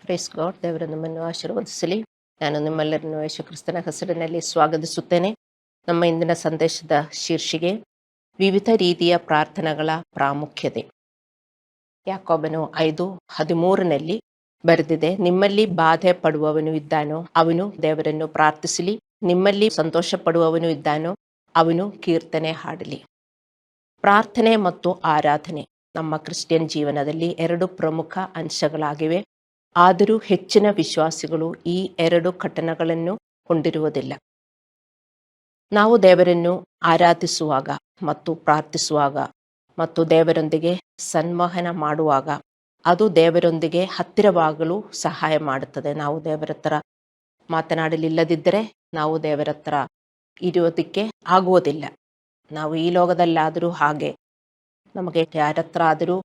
Praise God. ದೇವರು ನಮ್ಮನ್ನು ಆಶೀರ್ವದಿಸಲಿ. ನಾನು ನಿಮ್ಮೆಲ್ಲರನ್ನು ಯೇಸು ಕ್ರಿಸ್ತನ ಹೆಸರಿನಲ್ಲಿ ಸ್ವಾಗತಿಸುತ್ತೇನೆ. ನಮ್ಮ ಇಂದಿನ ಸಂದೇಶದ ಶೀರ್ಷಿಕೆ ವಿವಿಧ ರೀತಿಯ ಪ್ರಾರ್ಥನೆಗಳ ಪ್ರಾಮುಖ್ಯತೆ. ಯಾಕೋಬನು 5:13 ಬರೆದಿದೆ, ನಿಮ್ಮಲ್ಲಿ ಬಾಧೆ ಪಡುವವನು ಇದ್ದಾನೋ ಅವನು ದೇವರನ್ನು ಪ್ರಾರ್ಥಿಸಲಿ, ನಿಮ್ಮಲ್ಲಿ ಸಂತೋಷ ಪಡುವವನು ಇದ್ದಾನೋ ಅವನು ಕೀರ್ತನೆ ಹಾಡಲಿ. ಪ್ರಾರ್ಥನೆ ಮತ್ತು ಆರಾಧನೆ ನಮ್ಮ ಕ್ರಿಶ್ಚಿಯನ್ ಜೀವನದಲ್ಲಿ ಎರಡು ಪ್ರಮುಖ ಅಂಶಗಳಾಗಿವೆ. ಆದರೂ ಹೆಚ್ಚಿನ ವಿಶ್ವಾಸಿಗಳು ಈ ಎರಡು ಘಟನೆಗಳನ್ನು ಹೊಂದಿರುವುದಿಲ್ಲ. ನಾವು ದೇವರನ್ನು ಆರಾಧಿಸುವಾಗ ಮತ್ತು ಪ್ರಾರ್ಥಿಸುವಾಗ ಮತ್ತು ದೇವರೊಂದಿಗೆ ಸಂವಹನ ಮಾಡುವಾಗ ಅದು ದೇವರೊಂದಿಗೆ ಹತ್ತಿರವಾಗಲು ಸಹಾಯ ಮಾಡುತ್ತದೆ. ನಾವು ದೇವರ ಹತ್ರ ಮಾತನಾಡಲಿಲ್ಲದಿದ್ದರೆ ನಾವು ದೇವರ ಹತ್ರ ಇರೋದಕ್ಕೆ ಆಗುವುದಿಲ್ಲ. ನಾವು ಈ ಲೋಕದಲ್ಲಾದರೂ ಹಾಗೆ ನಮಗೆ ಯಾರ ಹತ್ರ ಆದರೂ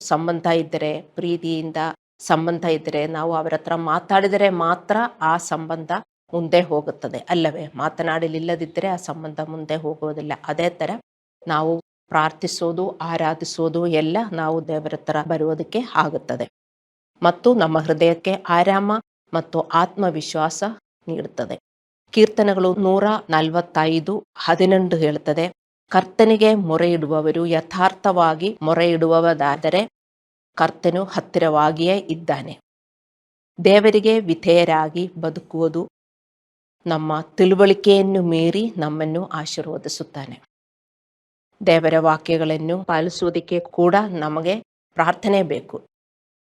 ಸಂಬಂಧ ಇದ್ದರೆ, ಪ್ರೀತಿಯಿಂದ ಸಂಬಂಧ ಇದ್ದರೆ ನಾವು ಅವರ ಹತ್ರ ಮಾತಾಡಿದರೆ ಮಾತ್ರ ಆ ಸಂಬಂಧ ಮುಂದೆ ಹೋಗುತ್ತದೆ ಅಲ್ಲವೇ? ಮಾತನಾಡಲಿಲ್ಲದಿದ್ದರೆ ಆ ಸಂಬಂಧ ಮುಂದೆ ಹೋಗುವುದಿಲ್ಲ. ಅದೇ ಥರ ನಾವು ಪ್ರಾರ್ಥಿಸೋದು, ಆರಾಧಿಸೋದು ಎಲ್ಲ ನಾವು ದೇವರ ಹತ್ರ ಬರುವುದಕ್ಕೆ ಆಗುತ್ತದೆ ಮತ್ತು ನಮ್ಮ ಹೃದಯಕ್ಕೆ ಆರಾಮ ಮತ್ತು ಆತ್ಮವಿಶ್ವಾಸ ನೀಡುತ್ತದೆ. ಕೀರ್ತನೆಗಳು 145:11 ಹೇಳುತ್ತದೆ, ಕರ್ತನಿಗೆ ಮೊರೆ ಇಡುವವರು ಯಥಾರ್ಥವಾಗಿ ಮೊರೆ ಇಡುವುದಾದರೆ ಕರ್ತನು ಹತ್ತಿರವಾಗಿಯೇ ಇದ್ದಾನೆ. ದೇವರಿಗೆ ವಿಧೇಯರಾಗಿ ಬದುಕುವುದು ನಮ್ಮ ತಿಳುವಳಿಕೆಯನ್ನು ಮೀರಿ ನಮ್ಮನ್ನು ಆಶೀರ್ವದಿಸುತ್ತಾನೆ. ದೇವರ ವಾಕ್ಯಗಳನ್ನು ಪಾಲಿಸುವುದಕ್ಕೆ ಕೂಡ ನಮಗೆ ಪ್ರಾರ್ಥನೆ ಬೇಕು.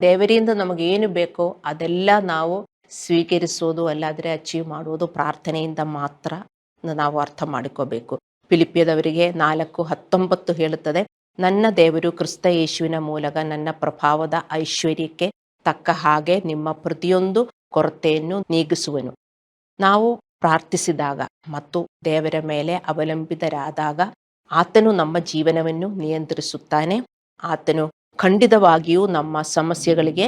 ದೇವರಿಂದ ನಮಗೆ ಏನು ಬೇಕೋ ಅದೆಲ್ಲ ನಾವು ಸ್ವೀಕರಿಸೋದು ಅಲ್ಲಾದರೆ ಅಚೀವ್ ಮಾಡುವುದು ಪ್ರಾರ್ಥನೆಯಿಂದ ಮಾತ್ರ ನಾವು ಅರ್ಥ ಮಾಡಿಕೋಬೇಕು. ಫಿಲಿಪ್ಪಿಯದವರಿಗೆ 4:19 ಹೇಳುತ್ತದೆ, ನನ್ನ ದೇವರು ಕ್ರಿಸ್ತ ಯೇಸುವಿನ ಮೂಲಕ ನನ್ನ ಪ್ರಭಾವದ ಐಶ್ವರ್ಯಕ್ಕೆ ತಕ್ಕ ಹಾಗೆ ನಿಮ್ಮ ಪ್ರತಿಯೊಂದು ಕೊರತೆಯನ್ನು ನೀಗಿಸುವನು. ನಾವು ಪ್ರಾರ್ಥಿಸಿದಾಗ ಮತ್ತು ದೇವರ ಮೇಲೆ ಅವಲಂಬಿತರಾದಾಗ ಆತನು ನಮ್ಮ ಜೀವನವನ್ನು ನಿಯಂತ್ರಿಸುತ್ತಾನೆ. ಆತನು ಖಂಡಿತವಾಗಿಯೂ ನಮ್ಮ ಸಮಸ್ಯೆಗಳಿಗೆ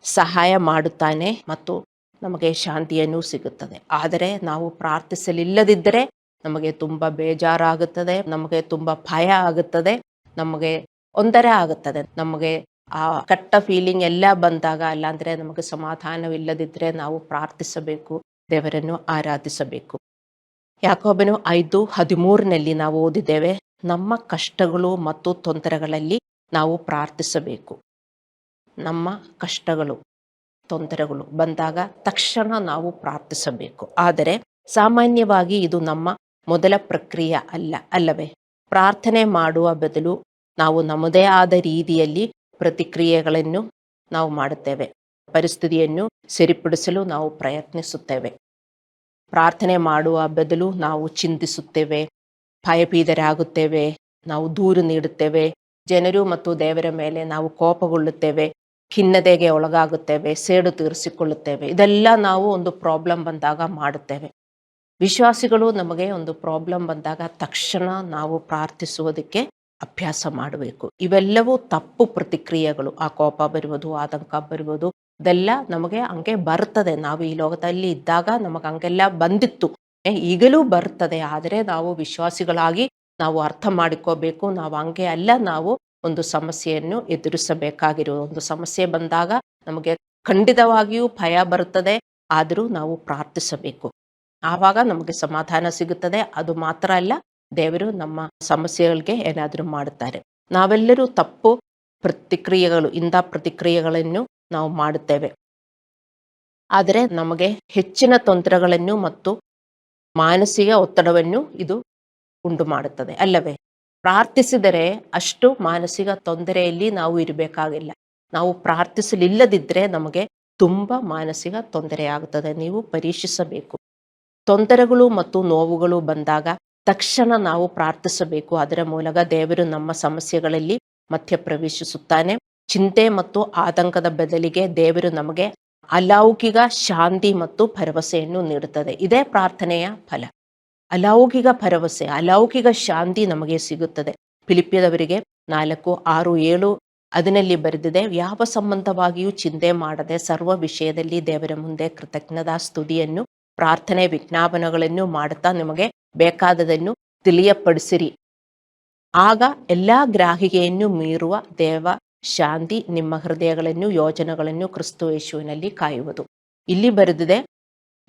ಸಹಾಯ ಮಾಡುತ್ತಾನೆ ಮತ್ತು ನಮಗೆ ಶಾಂತಿಯನ್ನು ಸಿಗುತ್ತದೆ. ಆದರೆ ನಾವು ಪ್ರಾರ್ಥಿಸಲಿಲ್ಲದಿದ್ದರೆ ನಮಗೆ ತುಂಬ ಬೇಜಾರಾಗುತ್ತದೆ, ನಮಗೆ ತುಂಬ ಭಯ ಆಗುತ್ತದೆ, ನಮಗೆ ತೊಂದರೆ ಆಗುತ್ತದೆ. ನಮಗೆ ಆ ಕೆಟ್ಟ ಫೀಲಿಂಗ್ ಎಲ್ಲ ಬಂದಾಗ, ಅಲ್ಲಾಂದರೆ ನಮಗೆ ಸಮಾಧಾನವಿಲ್ಲದಿದ್ದರೆ ನಾವು ಪ್ರಾರ್ಥಿಸಬೇಕು, ದೇವರನ್ನು ಆರಾಧಿಸಬೇಕು. ಯಾಕೋಬನು 5:13 ನಾವು ಓದಿದ್ದೇವೆ, ನಮ್ಮ ಕಷ್ಟಗಳು ಮತ್ತು ತೊಂದರೆಗಳಲ್ಲಿ ನಾವು ಪ್ರಾರ್ಥಿಸಬೇಕು. ನಮ್ಮ ಕಷ್ಟಗಳು ತೊಂದರೆಗಳು ಬಂದಾಗ ತಕ್ಷಣ ನಾವು ಪ್ರಾರ್ಥಿಸಬೇಕು. ಆದರೆ ಸಾಮಾನ್ಯವಾಗಿ ಇದು ನಮ್ಮ ಮೊದಲ ಪ್ರಕ್ರಿಯೆ ಅಲ್ಲವೇ? ಪ್ರಾರ್ಥನೆ ಮಾಡುವ ಬದಲು ನಾವು ನಮ್ಮದೇ ಆದ ರೀತಿಯಲ್ಲಿ ಪ್ರತಿಕ್ರಿಯೆಗಳನ್ನು ನಾವು ಮಾಡುತ್ತೇವೆ. ಪರಿಸ್ಥಿತಿಯನ್ನು ಸರಿಪಡಿಸಲು ನಾವು ಪ್ರಯತ್ನಿಸುತ್ತೇವೆ. ಪ್ರಾರ್ಥನೆ ಮಾಡುವ ಬದಲು ನಾವು ಚಿಂತಿಸುತ್ತೇವೆ, ಭಯಭೀತರಾಗುತ್ತೇವೆ, ನಾವು ದೂರು ನೀಡುತ್ತೇವೆ, ಜನರು ಮತ್ತು ದೇವರ ಮೇಲೆ ನಾವು ಕೋಪಗೊಳ್ಳುತ್ತೇವೆ, ಖಿನ್ನತೆಗೆ ಒಳಗಾಗುತ್ತೇವೆ, ಸೇಡು ತೀರಿಸಿಕೊಳ್ಳುತ್ತೇವೆ. ಇದೆಲ್ಲ ನಾವು ಒಂದು ಪ್ರಾಬ್ಲಮ್ ಬಂದಾಗ ಮಾಡುತ್ತೇವೆ. ವಿಶ್ವಾಸಿಗಳು ನಮಗೆ ಒಂದು ಪ್ರಾಬ್ಲಮ್ ಬಂದಾಗ ತಕ್ಷಣ ನಾವು ಪ್ರಾರ್ಥಿಸುವುದಕ್ಕೆ ಅಭ್ಯಾಸ ಮಾಡಬೇಕು. ಇವೆಲ್ಲವೂ ತಪ್ಪು ಪ್ರತಿಕ್ರಿಯೆಗಳು. ಆ ಕೋಪ ಬರುವುದು, ಆತಂಕ ಬರುವುದು, ಇದೆಲ್ಲ ನಮಗೆ ಹಂಗೆ ಬರ್ತದೆ. ನಾವು ಈ ಲೋಕದಲ್ಲಿ ಇದ್ದಾಗ ನಮಗೆ ಹಂಗೆಲ್ಲ ಬಂದಿತ್ತು, ಈಗಲೂ ಬರ್ತದೆ. ಆದರೆ ನಾವು ವಿಶ್ವಾಸಿಗಳಾಗಿ ನಾವು ಅರ್ಥ ಮಾಡಿಕೋಬೇಕು, ನಾವು ಹಂಗೆ ಅಲ್ಲ, ನಾವು ಒಂದು ಸಮಸ್ಯೆಯನ್ನು ಎದುರಿಸಬೇಕಾಗಿರೋ ಒಂದು ಸಮಸ್ಯೆ ಬಂದಾಗ ನಮಗೆ ಖಂಡಿತವಾಗಿಯೂ ಭಯ ಬರುತ್ತದೆ. ಆದರೂ ನಾವು ಪ್ರಾರ್ಥಿಸಬೇಕು. ಆವಾಗ ನಮಗೆ ಸಮಾಧಾನ ಸಿಗುತ್ತದೆ. ಅದು ಮಾತ್ರ ಅಲ್ಲ, ದೇವರು ನಮ್ಮ ಸಮಸ್ಯೆಗಳಿಗೆ ಏನಾದರೂ ಮಾಡುತ್ತಾರೆ. ನಾವೆಲ್ಲರೂ ತಪ್ಪು ಪ್ರತಿಕ್ರಿಯೆಗಳನ್ನು ನಾವು ಮಾಡುತ್ತೇವೆ. ಆದರೆ ನಮಗೆ ಹೆಚ್ಚಿನ ತೊಂದರೆಗಳನ್ನು ಮತ್ತು ಮಾನಸಿಕ ಒತ್ತಡವನ್ನು ಇದು ಉಂಟು ಮಾಡುತ್ತದೆ ಅಲ್ಲವೇ? ಪ್ರಾರ್ಥಿಸಿದರೆ ಅಷ್ಟು ಮಾನಸಿಕ ತೊಂದರೆಯಲ್ಲಿ ನಾವು ಇರಬೇಕಾಗಿಲ್ಲ. ನಾವು ಪ್ರಾರ್ಥಿಸಲಿಲ್ಲದಿದ್ದರೆ ನಮಗೆ ತುಂಬ ಮಾನಸಿಕ ತೊಂದರೆಯಾಗುತ್ತದೆ. ನೀವು ಪರೀಕ್ಷಿಸಬೇಕು. ತೊಂದರೆಗಳು ಮತ್ತು ನೋವುಗಳು ಬಂದಾಗ ತಕ್ಷಣ ನಾವು ಪ್ರಾರ್ಥಿಸಬೇಕು. ಅದರ ಮೂಲಕ ದೇವರು ನಮ್ಮ ಸಮಸ್ಯೆಗಳಲ್ಲಿ ಮಧ್ಯಪ್ರವೇಶಿಸುತ್ತಾನೆ. ಚಿಂತೆ ಮತ್ತು ಆತಂಕದ ಬದಲಿಗೆ ದೇವರು ನಮಗೆ ಅಲೌಕಿಕ ಶಾಂತಿ ಮತ್ತು ಭರವಸೆಯನ್ನು ನೀಡುತ್ತದೆ. ಇದೇ ಪ್ರಾರ್ಥನೆಯ ಫಲ. ಅಲೌಕಿಕ ಭರವಸೆ, ಅಲೌಕಿಕ ಶಾಂತಿ ನಮಗೆ ಸಿಗುತ್ತದೆ. ಫಿಲಿಪ್ಪಿಯದವರಿಗೆ 4:6-7 ಅದರಲ್ಲಿ ಬರೆದಿದೆ, ಯಾವ ಸಂಬಂಧವಾಗಿಯೂ ಚಿಂತೆ ಮಾಡದೆ ಸರ್ವ ವಿಷಯದಲ್ಲಿ ದೇವರ ಮುಂದೆ ಕೃತಜ್ಞತಾ ಸ್ತುತಿಯನ್ನು ಪ್ರಾರ್ಥನೆ ವಿಜ್ಞಾಪನೆಗಳನ್ನು ಮಾಡುತ್ತಾ ನಿಮಗೆ ಬೇಕಾದದನ್ನು ತಿಳಿಯಪಡಿಸಿರಿ. ಆಗ ಎಲ್ಲ ಗ್ರಾಹಿಕೆಯನ್ನು ಮೀರುವ ದೇವ ಶಾಂತಿ ನಿಮ್ಮ ಹೃದಯಗಳನ್ನು ಯೋಜನೆಗಳನ್ನು ಕ್ರಿಸ್ತ ಯೇಸುವಿನಲ್ಲಿ ಕಾಯುವುದು. ಇಲ್ಲಿ ಬರೆದಿದೆ,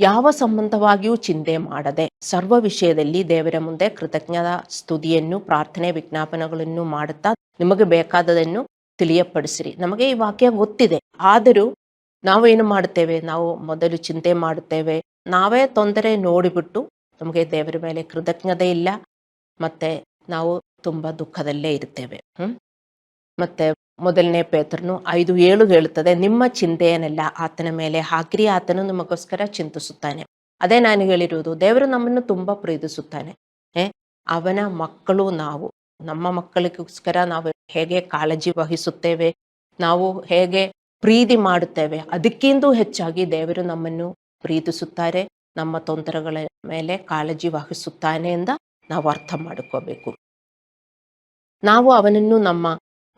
ಯಾವ ಸಂಬಂಧವಾಗಿಯೂ ಚಿಂತೆ ಮಾಡದೆ ಸರ್ವ ವಿಷಯದಲ್ಲಿ ದೇವರ ಮುಂದೆ ಕೃತಜ್ಞತಾ ಸ್ತುತಿಯನ್ನು ಪ್ರಾರ್ಥನೆ ವಿಜ್ಞಾಪನೆಗಳನ್ನು ಮಾಡುತ್ತಾ ನಿಮಗೆ ಬೇಕಾದದನ್ನು ತಿಳಿಯಪಡಿಸಿರಿ. ನಮಗೆ ಈ ವಾಕ್ಯ ಗೊತ್ತಿದೆ, ಆದರೂ ನಾವೇನು ಮಾಡುತ್ತೇವೆ, ನಾವು ಮೊದಲು ಚಿಂತೆ ಮಾಡುತ್ತೇವೆ, ನಾವೇ ತೊಂದರೆ ನೋಡಿಬಿಟ್ಟು ನಮಗೆ ದೇವರ ಮೇಲೆ ಕೃತಜ್ಞತೆ ಇಲ್ಲ, ಮತ್ತೆ ನಾವು ತುಂಬಾ ದುಃಖದಲ್ಲೇ ಇರ್ತೇವೆ. ಮತ್ತೆ ಮೊದಲನೇ ಪೇತ್ರನು 5:7 ಹೇಳುತ್ತದೆ, ನಿಮ್ಮ ಚಿಂತೆಯನ್ನೆಲ್ಲ ಆತನ ಮೇಲೆ ಹಾಕಿರಿ, ಆತನು ನಮಗೋಸ್ಕರ ಚಿಂತಿಸುತ್ತಾನೆ. ಅದೇ ನಾನು ಹೇಳಿರುವುದು, ದೇವರು ನಮ್ಮನ್ನು ತುಂಬಾ ಪ್ರೀತಿಸುತ್ತಾನೆ. ಅವನ ಮಕ್ಕಳು ನಾವು, ನಮ್ಮ ಮಕ್ಕಳಿಗೋಸ್ಕರ ನಾವು ಹೇಗೆ ಕಾಳಜಿ ವಹಿಸುತ್ತೇವೆ, ನಾವು ಹೇಗೆ ಪ್ರೀತಿ ಮಾಡುತ್ತೇವೆ, ಅದಕ್ಕಿಂತ ಹೆಚ್ಚಾಗಿ ದೇವರು ನಮ್ಮನ್ನು ಪ್ರೀತಿಸುತ್ತಾರೆ, ನಮ್ಮ ತೊಂದರೆಗಳ ಮೇಲೆ ಕಾಳಜಿ ವಹಿಸುತ್ತಾನೆ ಎಂದು ನಾವು ಅರ್ಥ ಮಾಡಿಕೋಬೇಕು. ನಾವು ಅವನನ್ನು ನಮ್ಮ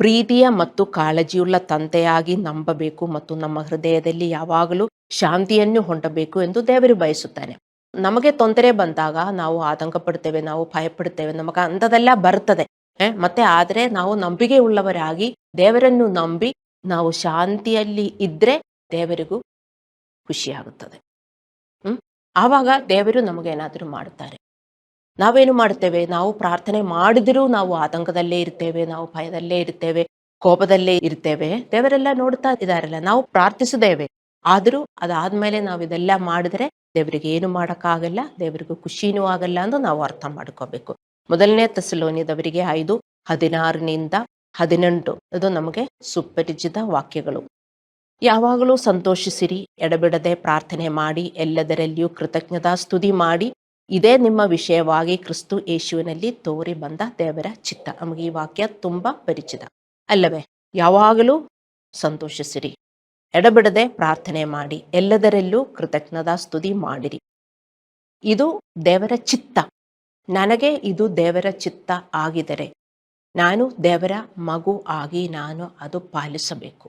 ಪ್ರೀತಿಯ ಮತ್ತು ಕಾಳಜಿಯುಳ್ಳ ತಂದೆಯಾಗಿ ನಂಬಬೇಕು ಮತ್ತು ನಮ್ಮ ಹೃದಯದಲ್ಲಿ ಯಾವಾಗಲೂ ಶಾಂತಿಯನ್ನು ಹೊಂದಬೇಕು ಎಂದು ದೇವರು ಬಯಸುತ್ತಾನೆ. ನಮಗೆ ತೊಂದರೆ ಬಂದಾಗ ನಾವು ಆತಂಕ ಪಡ್ತೇವೆ, ನಾವು ಭಯಪಡ್ತೇವೆ, ನಮಗೆ ಅಂಥದೆಲ್ಲ ಬರ್ತದೆ. ಮತ್ತೆ ಆದರೆ ನಾವು ನಂಬಿಕೆ ಉಳ್ಳವರಾಗಿ ದೇವರನ್ನು ನಂಬಿ ನಾವು ಶಾಂತಿಯಲ್ಲಿ ಇದ್ರೆ ದೇವರಿಗೂ ಖುಷಿಯಾಗುತ್ತದೆ. ಆವಾಗ ದೇವರು ನಮಗೇನಾದರೂ ಮಾಡುತ್ತಾರೆ. ನಾವೇನು ಮಾಡ್ತೇವೆ, ನಾವು ಪ್ರಾರ್ಥನೆ ಮಾಡಿದರೂ ನಾವು ಆತಂಕದಲ್ಲೇ ಇರ್ತೇವೆ, ನಾವು ಭಯದಲ್ಲೇ ಇರ್ತೇವೆ, ಕೋಪದಲ್ಲೇ ಇರ್ತೇವೆ. ದೇವರೆಲ್ಲ ನೋಡ್ತಾ ಇದ್ದಾರಲ್ಲ, ನಾವು ಪ್ರಾರ್ಥಿಸಿದ್ದೇವೆ, ಆದರೂ ಅದಾದ್ಮೇಲೆ ನಾವು ಇದೆಲ್ಲ ಮಾಡಿದ್ರೆ ದೇವರಿಗೆ ಏನು ಮಾಡೋಕ್ಕಾಗಲ್ಲ, ದೇವರಿಗೂ ಖುಷಿನೂ ಆಗಲ್ಲ ಎಂದು ನಾವು ಅರ್ಥ ಮಾಡ್ಕೋಬೇಕು. ಮೊದಲನೇ ಥೆಸಲೋನಿಯದವರಿಗೆ 5:16-18 ಇದು ನಮಗೆ ಸುಪರಿಚಿತ ವಾಕ್ಯಗಳು. ಯಾವಾಗಲೂ ಸಂತೋಷಿಸಿರಿ, ಎಡಬಿಡದೆ ಪ್ರಾರ್ಥನೆ ಮಾಡಿ, ಎಲ್ಲದರಲ್ಲಿಯೂ ಕೃತಜ್ಞತಾ ಸ್ತುತಿ ಮಾಡಿ, ಇದೇ ನಿಮ್ಮ ವಿಷಯವಾಗಿ ಕ್ರಿಸ್ತ ಯೇಸುವಿನಲ್ಲಿ ತೋರಿ ಬಂದ ದೇವರ ಚಿತ್ತ. ನಮಗೆ ಈ ವಾಕ್ಯ ತುಂಬಾ ಪರಿಚಿತ ಅಲ್ಲವೇ? ಯಾವಾಗಲೂ ಸಂತೋಷಿಸಿರಿ, ಎಡಬಿಡದೆ ಪ್ರಾರ್ಥನೆ ಮಾಡಿ, ಎಲ್ಲದರಲ್ಲೂ ಕೃತಜ್ಞತಾ ಸ್ತುತಿ ಮಾಡಿರಿ. ಇದು ದೇವರ ಚಿತ್ತ. ನನಗೆ ಇದು ದೇವರ ಚಿತ್ತ ಆಗಿದರೆ ನಾನು ದೇವರ ಮಗು ಆಗಿ ನಾನು ಅದು ಪಾಲಿಸಬೇಕು.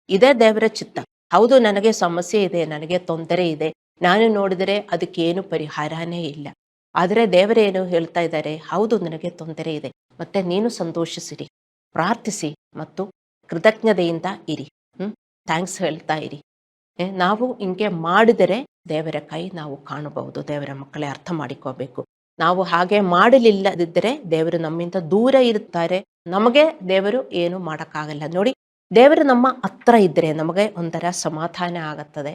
ಇದೇ ದೇವರ ಚಿತ್ತ. ಹೌದು, ನನಗೆ ಸಮಸ್ಯೆ ಇದೆ, ನನಗೆ ತೊಂದರೆ ಇದೆ, ನಾನು ನೋಡಿದರೆ ಅದಕ್ಕೇನು ಪರಿಹಾರನೇ ಇಲ್ಲ. ಆದರೆ ದೇವರೇನು ಹೇಳ್ತಾ ಇದ್ದಾರೆ, ಹೌದು ನನಗೆ ತೊಂದರೆ ಇದೆ, ಮತ್ತೆ ನೀನು ಸಂತೋಷಿಸಿರಿ, ಪ್ರಾರ್ಥಿಸಿ ಮತ್ತು ಕೃತಜ್ಞತೆಯಿಂದ ಇರಿ, ಥ್ಯಾಂಕ್ಸ್ ಹೇಳ್ತಾ ಇರಿ. ನಾವು ಹಿಂಗೆ ಮಾಡಿದರೆ ದೇವರ ಕೈ ನಾವು ಕಾಣಬಹುದು. ದೇವರ ಮಕ್ಕಳೇ ಅರ್ಥ ಮಾಡಿಕೋಬೇಕು. ನಾವು ಹಾಗೆ ಮಾಡಲಿಲ್ಲದಿದ್ದರೆ ದೇವರು ನಮ್ಮಿಂದ ದೂರ ಇರುತ್ತಾರೆ, ನಮಗೆ ದೇವರು ಏನು ಮಾಡೋಕ್ಕಾಗಲ್ಲ. ನೋಡಿ, ದೇವರು ನಮ್ಮ ಹತ್ರ ಇದ್ರೆ ನಮಗೆ ಒಂಥರ ಸಮಾಧಾನ ಆಗುತ್ತದೆ.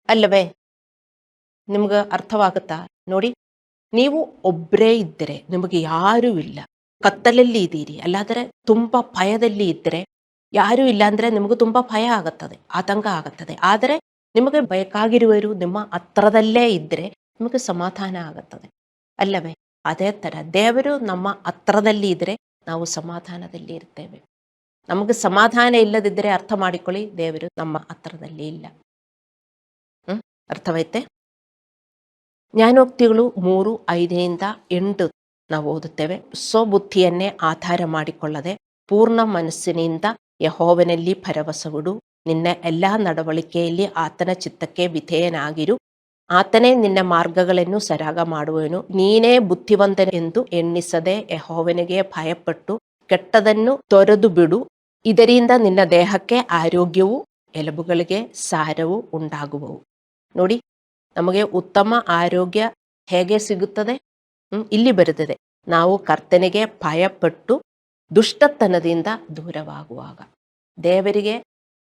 ಅಲ್ಲವೇ? ನಿಮ್ಗೆ ಅರ್ಥವಾಗುತ್ತಾ? ನೋಡಿ, ನೀವು ಒಬ್ಬರೇ ಇದ್ದರೆ, ನಿಮಗೆ ಯಾರೂ ಇಲ್ಲ, ಕತ್ತಲಲ್ಲಿ ಇದ್ದೀರಿ, ಅಲ್ಲಾದರೆ ತುಂಬ ಭಯದಲ್ಲಿ ಇದ್ದರೆ, ಯಾರೂ ಇಲ್ಲ ಅಂದರೆ ನಿಮಗೂ ತುಂಬ ಭಯ ಆಗುತ್ತದೆ, ಆತಂಕ ಆಗುತ್ತದೆ. ಆದರೆ ನಿಮಗೆ ಬೇಕಾಗಿರುವರು ನಿಮ್ಮ ಹತ್ರದಲ್ಲೇ ಇದ್ದರೆ ನಿಮಗೆ ಸಮಾಧಾನ ಆಗುತ್ತದೆ, ಅಲ್ಲವೇ? ಅದೇ ಥರ ದೇವರು ನಮ್ಮ ಹತ್ರದಲ್ಲಿ ಇದ್ದರೆ ನಾವು ಸಮಾಧಾನದಲ್ಲಿ ಇರ್ತೇವೆ. ನಮಗೆ ಸಮಾಧಾನ ಇಲ್ಲದಿದ್ದರೆ ಅರ್ಥ ಮಾಡಿಕೊಳ್ಳಿ, ದೇವರು ನಮ್ಮ ಹತ್ರದಲ್ಲಿ ಇಲ್ಲ. ಅರ್ಥವೈತೆ? ಜ್ಞಾನೋಕ್ತಿಗಳು 3:5-8 ನಾವು ಓದುತ್ತೇವೆ. ಸ್ವಬುದ್ಧಿಯನ್ನೇ ಆಧಾರ ಮಾಡಿಕೊಳ್ಳದೆ ಪೂರ್ಣ ಮನಸ್ಸಿನಿಂದ ಯೆಹೋವನಲ್ಲಿ ಭರವಸವಿಡು, ನಿನ್ನ ಎಲ್ಲ ನಡವಳಿಕೆಯಲ್ಲಿ ಆತನ ಚಿತ್ತಕ್ಕೆ ವಿಧೇಯನಾಗಿರು, ಆತನೇ ನಿನ್ನ ಮಾರ್ಗಗಳನ್ನು ಸರಾಗ ಮಾಡುವನು. ನೀನೇ ಬುದ್ಧಿವಂತನೆಂದು ಎಣ್ಣಿಸದೆ ಯೆಹೋವನಿಗೆ ಭಯಪಟ್ಟು ಕೆಟ್ಟದನ್ನು ತೊರೆದು ಬಿಡು, ಇದರಿಂದ ನಿನ್ನ ದೇಹಕ್ಕೆ ಆರೋಗ್ಯವೂ ಎಲುಬುಗಳಿಗೆ ಸಾರವೂ ಉಂಟಾಗುವವು. ನೋಡಿ, ನಮಗೆ ಉತ್ತಮ ಆರೋಗ್ಯ ಹೇಗೆ ಸಿಗುತ್ತದೆ? ಇಲ್ಲಿ ಬರುತ್ತದೆ, ನಾವು ಕರ್ತನಿಗೆ ಭಯಪಟ್ಟು ದುಷ್ಟತನದಿಂದ ದೂರವಾಗುವಾಗ. ದೇವರಿಗೆ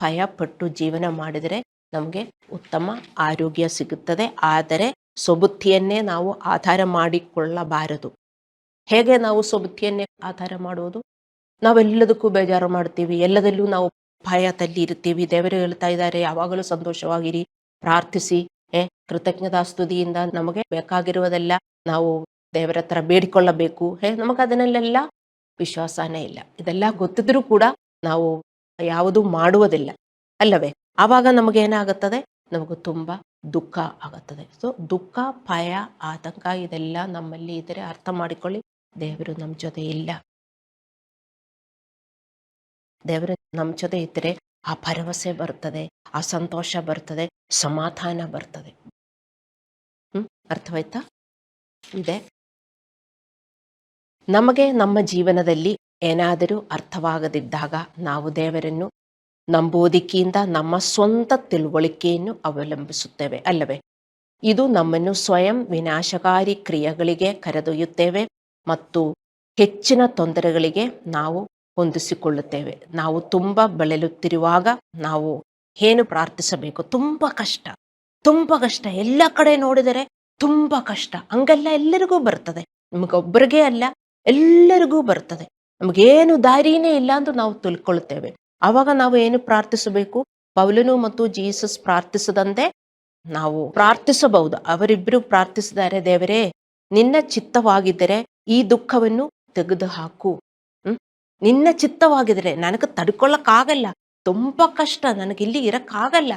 ಭಯಪಟ್ಟು ಜೀವನ ಮಾಡಿದರೆ ನಮಗೆ ಉತ್ತಮ ಆರೋಗ್ಯ ಸಿಗುತ್ತದೆ. ಆದರೆ ಸ್ವಬುದ್ಧಿಯನ್ನೇ ನಾವು ಆಧಾರ ಮಾಡಿಕೊಳ್ಳಬಾರದು. ಹೇಗೆ ನಾವು ಸ್ವಬುದ್ಧಿಯನ್ನೇ ಆಧಾರ ಮಾಡುವುದು? ನಾವೆಲ್ಲದಕ್ಕೂ ಬೇಜಾರು ಮಾಡ್ತೀವಿ, ಎಲ್ಲದಲ್ಲೂ ನಾವು ಭಯದಲ್ಲಿ ಇರ್ತೀವಿ. ದೇವರು ಹೇಳ್ತಾ ಇದ್ದಾರೆ, ಯಾವಾಗಲೂ ಸಂತೋಷವಾಗಿರಿ, ಪ್ರಾರ್ಥಿಸಿ, ಕೃತಜ್ಞತಾ ಸ್ತುತಿಯಿಂದ ನಮಗೆ ಬೇಕಾಗಿರುವುದೆಲ್ಲ ನಾವು ದೇವರ ಹತ್ರ ಬೇಡಿಕೊಳ್ಳಬೇಕು. ನಮಗೆ ಅದನ್ನೆಲ್ಲ ವಿಶ್ವಾಸನೇ ಇಲ್ಲ. ಇದೆಲ್ಲ ಗೊತ್ತಿದ್ರೂ ಕೂಡ ನಾವು ಯಾವುದು ಮಾಡುವುದಿಲ್ಲ, ಅಲ್ಲವೇ? ಆವಾಗ ನಮಗೇನಾಗುತ್ತದೆ? ನಮಗೂ ತುಂಬ ದುಃಖ ಆಗುತ್ತದೆ. ಸೊ ದುಃಖ, ಭಯ, ಆತಂಕ ಇದೆಲ್ಲ ನಮ್ಮಲ್ಲಿ ಇದ್ದರೆ ಅರ್ಥ ಮಾಡಿಕೊಳ್ಳಿ, ದೇವರು ನಮ್ಮ ಜೊತೆ ಇಲ್ಲ. ದೇವರು ನಮ್ಮ ಜೊತೆ ಇದ್ದರೆ ಆ ಭರವಸೆ ಬರ್ತದೆ, ಆ ಸಂತೋಷ ಬರ್ತದೆ, ಸಮಾಧಾನ ಬರ್ತದೆ. ಅರ್ಥವಾಯ್ತಾ? ಇದೆ ನಮಗೆ ನಮ್ಮ ಜೀವನದಲ್ಲಿ ಏನಾದರೂ ಅರ್ಥವಾಗದಿದ್ದಾಗ ನಾವು ದೇವರನ್ನು ನಂಬುವುದಕ್ಕಿಂತ ನಮ್ಮ ಸ್ವಂತ ತಿಳುವಳಿಕೆಯನ್ನು ಅವಲಂಬಿಸುತ್ತೇವೆ ಅಲ್ಲವೇ? ಇದು ನಮ್ಮನ್ನು ಸ್ವಯಂ ವಿನಾಶಕಾರಿ ಕ್ರಿಯೆಗಳಿಗೆ ಕರೆದೊಯ್ಯುತ್ತೇವೆ ಮತ್ತು ಹೆಚ್ಚಿನ ತೊಂದರೆಗಳಿಗೆ ನಾವು ಹೊಂದಿಸಿಕೊಳ್ಳುತ್ತೇವೆ. ನಾವು ತುಂಬ ಬಳಲುತ್ತಿರುವಾಗ ನಾವು ಏನು ಪ್ರಾರ್ಥಿಸಬೇಕು? ತುಂಬ ಕಷ್ಟ, ಎಲ್ಲ ಕಡೆ ನೋಡಿದರೆ ತುಂಬ ಕಷ್ಟ. ಹಂಗೆಲ್ಲ ಎಲ್ಲರಿಗೂ ಬರ್ತದೆ, ನಿಮಗೊಬ್ಬರಿಗೇ ಅಲ್ಲ, ಎಲ್ಲರಿಗೂ ಬರ್ತದೆ. ನಮಗೇನು ದಾರಿನೇ ಇಲ್ಲ ಅಂತ ನಾವು ತಿಳ್ಕೊಳ್ತೇವೆ. ಆವಾಗ ನಾವು ಏನು ಪ್ರಾರ್ಥಿಸಬೇಕು? ಪೌಲನು ಮತ್ತು ಜೀಸಸ್ ಪ್ರಾರ್ಥಿಸದಂತೆ ನಾವು ಪ್ರಾರ್ಥಿಸಬಹುದು. ಅವರಿಬ್ಬರು ಪ್ರಾರ್ಥಿಸಿದ್ದಾರೆ, ದೇವರೇ ನಿನ್ನ ಚಿತ್ತವಾಗಿದ್ದರೆ ಈ ದುಃಖವನ್ನು ತೆಗೆದು ಹಾಕು. ನಿನ್ನ ಚಿತ್ತವಾಗಿದ್ರೆ, ನನಗೆ ತಡ್ಕೊಳ್ಳಕ್ಕಾಗಲ್ಲ, ತುಂಬ ಕಷ್ಟ, ನನಗಿಲ್ಲಿ ಇರಕ್ಕಾಗಲ್ಲ.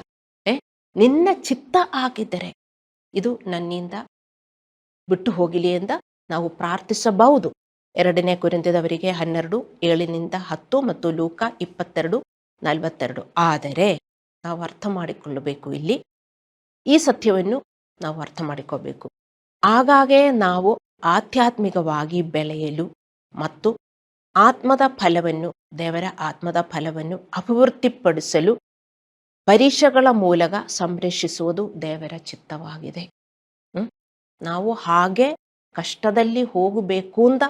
ನಿನ್ನ ಚಿತ್ತ ಆಗಿದ್ದರೆ ಇದು ನನ್ನಿಂದ ಬಿಟ್ಟು ಹೋಗಲಿ ಅಂತ ನಾವು ಪ್ರಾರ್ಥಿಸಬಹುದು. 2 ಕೊರಿಂಥದವರಿಗೆ 12:7-10 ಮತ್ತು ಲೂಕ 22:42. ಆದರೆ ನಾವು ಅರ್ಥ ಮಾಡಿಕೊಳ್ಳಬೇಕು, ಇಲ್ಲಿ ಈ ಸತ್ಯವನ್ನು ನಾವು ಅರ್ಥ ಮಾಡಿಕೋಬೇಕು. ಆಗಾಗ್ಗೆ ನಾವು ಆಧ್ಯಾತ್ಮಿಕವಾಗಿ ಬೆಳೆಯಲು ಮತ್ತು ದೇವರ ಆತ್ಮದ ಫಲವನ್ನು ಅಭಿವೃದ್ಧಿಪಡಿಸಲು ಪರೀಕ್ಷೆಗಳ ಮೂಲಕ ಸಂರಕ್ಷಿಸುವುದು ದೇವರ ಚಿತ್ತವಾಗಿದೆ. ನಾವು ಹಾಗೆ ಕಷ್ಟದಲ್ಲಿ ಹೋಗಬೇಕು ಅಂತ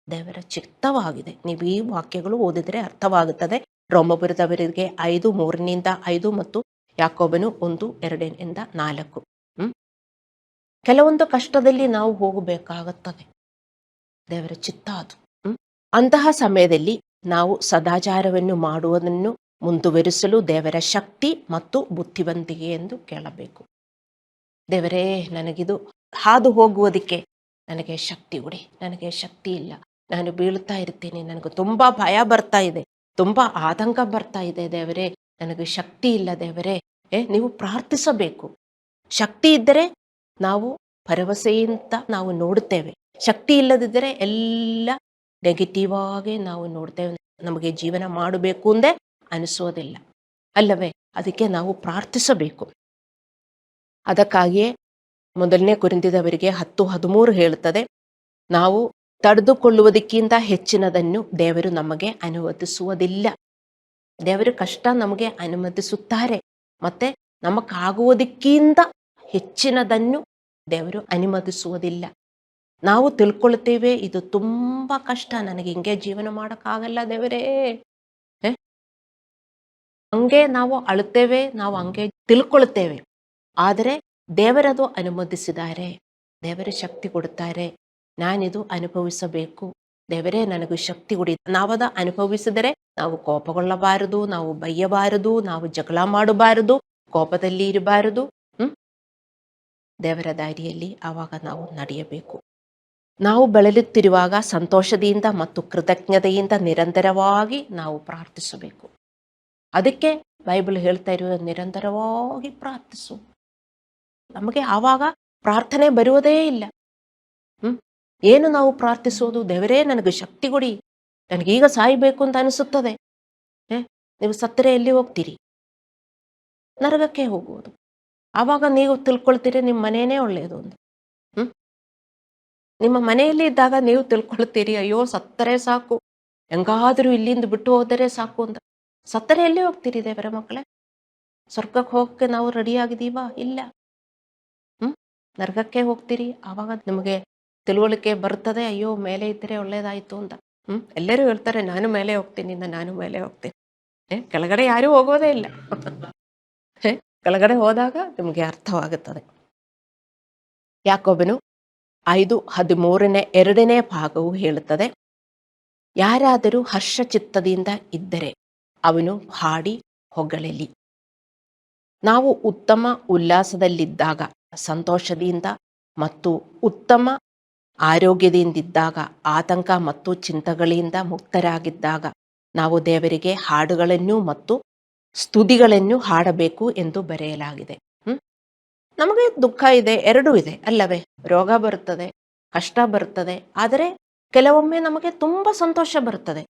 ದೇವರ ಚಿತ್ತವಾಗಿದೆ. ನೀವು ಈ ವಾಕ್ಯಗಳು ಓದಿದರೆ ಅರ್ಥವಾಗುತ್ತದೆ. ರೋಮಪುರದವರಿಗೆ 5:3-5 ಮತ್ತು ಯಾಕೋಬನು 1:2-4. ಕೆಲವೊಂದು ಕಷ್ಟದಲ್ಲಿ ನಾವು ಹೋಗಬೇಕಾಗುತ್ತದೆ, ದೇವರ ಚಿತ್ತ ಅದು. ಅಂತಹ ಸಮಯದಲ್ಲಿ ನಾವು ಸದಾಚಾರವನ್ನು ಮಾಡುವುದನ್ನು ಮುಂದುವರಿಸಲು ದೇವರ ಶಕ್ತಿ ಮತ್ತು ಬುದ್ಧಿವಂತಿಕೆ ಎಂದು ಕೇಳಬೇಕು. ದೇವರೇ, ನನಗಿದು ಹಾದು ಹೋಗುವುದಕ್ಕೆ ನನಗೆ ಶಕ್ತಿ ಕೊಡಿ, ನನಗೆ ಶಕ್ತಿ ಇಲ್ಲ, ನಾನು ಬೀಳ್ತಾ ಇರ್ತೀನಿ, ನನಗೆ ತುಂಬ ಭಯ ಬರ್ತಾ ಇದೆ, ತುಂಬ ಆತಂಕ ಬರ್ತಾ ಇದೆ, ದೇವರೇ ನನಗೆ ಶಕ್ತಿ ಇಲ್ಲ. ದೇವರೇ, ನೀವು ಪ್ರಾರ್ಥಿಸಬೇಕು. ಶಕ್ತಿ ಇದ್ದರೆ ನಾವು ಭರವಸೆಯಿಂದ ನಾವು ನೋಡುತ್ತೇವೆ, ಶಕ್ತಿ ಇಲ್ಲದಿದ್ದರೆ ಎಲ್ಲ ನೆಗೆಟಿವ್ ಆಗಿ ನಾವು ನೋಡ್ತೇವೆ, ನಮಗೆ ಜೀವನ ಮಾಡಬೇಕು ಅಂದೇ ಅನಿಸೋದಿಲ್ಲ ಅಲ್ಲವೇ? ಅದಕ್ಕೆ ನಾವು ಪ್ರಾರ್ಥಿಸಬೇಕು. ಅದಕ್ಕಾಗಿಯೇ 1 ಕೊರಿಂಥದವರಿಗೆ 10:13 ಹೇಳುತ್ತದೆ, ನಾವು ತಡೆದುಕೊಳ್ಳುವುದಕ್ಕಿಂತ ಹೆಚ್ಚಿನದನ್ನು ದೇವರು ನಮಗೆ ಅನುಮತಿಸುವುದಿಲ್ಲ. ದೇವರು ಕಷ್ಟ ನಮಗೆ ಅನುಮತಿಸುತ್ತಾರೆ, ಮತ್ತೆ ನಮಗಾಗುವುದಕ್ಕಿಂತ ಹೆಚ್ಚಿನದನ್ನು ದೇವರು ಅನುಮತಿಸುವುದಿಲ್ಲ. ನಾವು ತಿಳ್ಕೊಳ್ತೇವೆ, ಇದು ತುಂಬ ಕಷ್ಟ, ನನಗೆ ಹಿಂಗೆ ಜೀವನ ಮಾಡೋಕ್ಕಾಗಲ್ಲ ದೇವರೇ, ಹಂಗೆ ನಾವು ಅಳುತ್ತೇವೆ, ನಾವು ಹಂಗೆ ತಿಳ್ಕೊಳ್ತೇವೆ. ಆದರೆ ದೇವರದು ಅನುಮತಿಸಿದ್ದಾರೆ, ದೇವರ ಶಕ್ತಿ ಕೊಡುತ್ತಾರೆ, ನಾನಿದು ಅನುಭವಿಸಬೇಕು, ದೇವರೇ ನನಗೂ ಶಕ್ತಿ ಕೊಡಿ. ನಾವದ ಅನುಭವಿಸಿದರೆ ನಾವು ಕೋಪಗೊಳ್ಳಬಾರದು, ನಾವು ಬೈಯಬಾರದು, ನಾವು ಜಗಳ ಮಾಡಬಾರದು, ಕೋಪದಲ್ಲಿ ಇರಬಾರದು. ದೇವರ ದಾರಿಯಲ್ಲಿ ಆವಾಗ ನಾವು ನಡೆಯಬೇಕು. ನಾವು ಬಳಲುತ್ತಿರುವಾಗ ಸಂತೋಷದಿಂದ ಮತ್ತು ಕೃತಜ್ಞತೆಯಿಂದ ನಿರಂತರವಾಗಿ ನಾವು ಪ್ರಾರ್ಥಿಸಬೇಕು. ಅದಕ್ಕೆ ಬೈಬಲ್ ಹೇಳ್ತಾ ಇರೋದು, ನಿರಂತರವಾಗಿ ಪ್ರಾರ್ಥಿಸು. ನಮಗೆ ಆವಾಗ ಪ್ರಾರ್ಥನೆ ಬರುವುದೇ ಇಲ್ಲ. ಏನು ನಾವು ಪ್ರಾರ್ಥಿಸೋದು? ದೇವರೇ ನನಗೆ ಶಕ್ತಿ ಕೊಡಿ, ನನಗೀಗ ಸಾಯಬೇಕು ಅಂತ ಅನಿಸುತ್ತದೆ. ನೀವು ಸತ್ತರೆ ಎಲ್ಲಿ ಹೋಗ್ತೀರಿ? ನರಕಕ್ಕೆ ಹೋಗುವುದು. ಆವಾಗ ನೀವು ತಿಳ್ಕೊಳ್ತೀರಿ ನಿಮ್ಮ ಮನೆಯೇ ಒಳ್ಳೆಯದು ಅಂತ. ನಿಮ್ಮ ಮನೆಯಲ್ಲಿ ಇದ್ದಾಗ ನೀವು ತಿಳ್ಕೊಳ್ತೀರಿ, ಅಯ್ಯೋ ಸತ್ತರೆ ಸಾಕು, ಹೆಂಗಾದರೂ ಇಲ್ಲಿಂದ ಬಿಟ್ಟು ಹೋದರೆ ಸಾಕು ಅಂತ. ಸತ್ತರೆ ಎಲ್ಲಿ ಹೋಗ್ತೀರಿ ದೇವರ ಮಕ್ಕಳೇ? ಸ್ವರ್ಗಕ್ಕೆ ಹೋಗಕ್ಕೆ ನಾವು ರೆಡಿ ಆಗಿದ್ದೀವಾ? ಇಲ್ಲ. ನರಕಕ್ಕೆ ಹೋಗ್ತೀರಿ. ಆವಾಗ ನಿಮಗೆ ತಿಳುವಳಿಕೆ ಬರ್ತದೆ, ಅಯ್ಯೋ ಮೇಲೆ ಇದ್ದರೆ ಒಳ್ಳೇದಾಯ್ತು ಅಂತ. ಎಲ್ಲರೂ ಹೇಳ್ತಾರೆ, ನಾನು ಮೇಲೆ ಹೋಗ್ತೀನಿ, ನಾನು ಮೇಲೆ ಹೋಗ್ತೀನಿ. ಕೆಳಗಡೆ ಯಾರೂ ಹೋಗೋದೇ ಇಲ್ಲ. ಕೆಳಗಡೆ ಹೋದಾಗ ನಿಮಗೆ ಅರ್ಥವಾಗುತ್ತದೆ. ಯಾಕೋಬನು 5:13 2ನೇ ಭಾಗವು ಹೇಳುತ್ತದೆ, ಯಾರಾದರೂ ಹರ್ಷಚಿತ್ತದಿಂದ ಇದ್ದರೆ ಅವನು ಹಾಡಿ ಹೊಗಳಲಿ. ನಾವು ಉತ್ತಮ ಉಲ್ಲಾಸದಲ್ಲಿದ್ದಾಗ, ಸಂತೋಷದಿಂದ ಮತ್ತು ಉತ್ತಮ ಆರೋಗ್ಯದಿಂದಿದ್ದಾಗ, ಆತಂಕ ಮತ್ತು ಚಿಂತೆಗಳಿಂದ ಮುಕ್ತರಾಗಿದ್ದಾಗ ನಾವು ದೇವರಿಗೆ ಹಾಡುಗಳನ್ನು ಮತ್ತು ಸ್ತುತಿಗಳನ್ನು ಹಾಡಬೇಕು ಎಂದು ಬರೆಯಲಾಗಿದೆ. ನಮಗೆ ದುಃಖ ಇದೆ, ಎರಡೂ ಇದೆ ಅಲ್ಲವೇ? ರೋಗ ಬರುತ್ತದೆ, ಕಷ್ಟ ಬರುತ್ತದೆ, ಆದರೆ ಕೆಲವೊಮ್ಮೆ ನಮಗೆ ತುಂಬ ಸಂತೋಷ ಬರುತ್ತದೆ,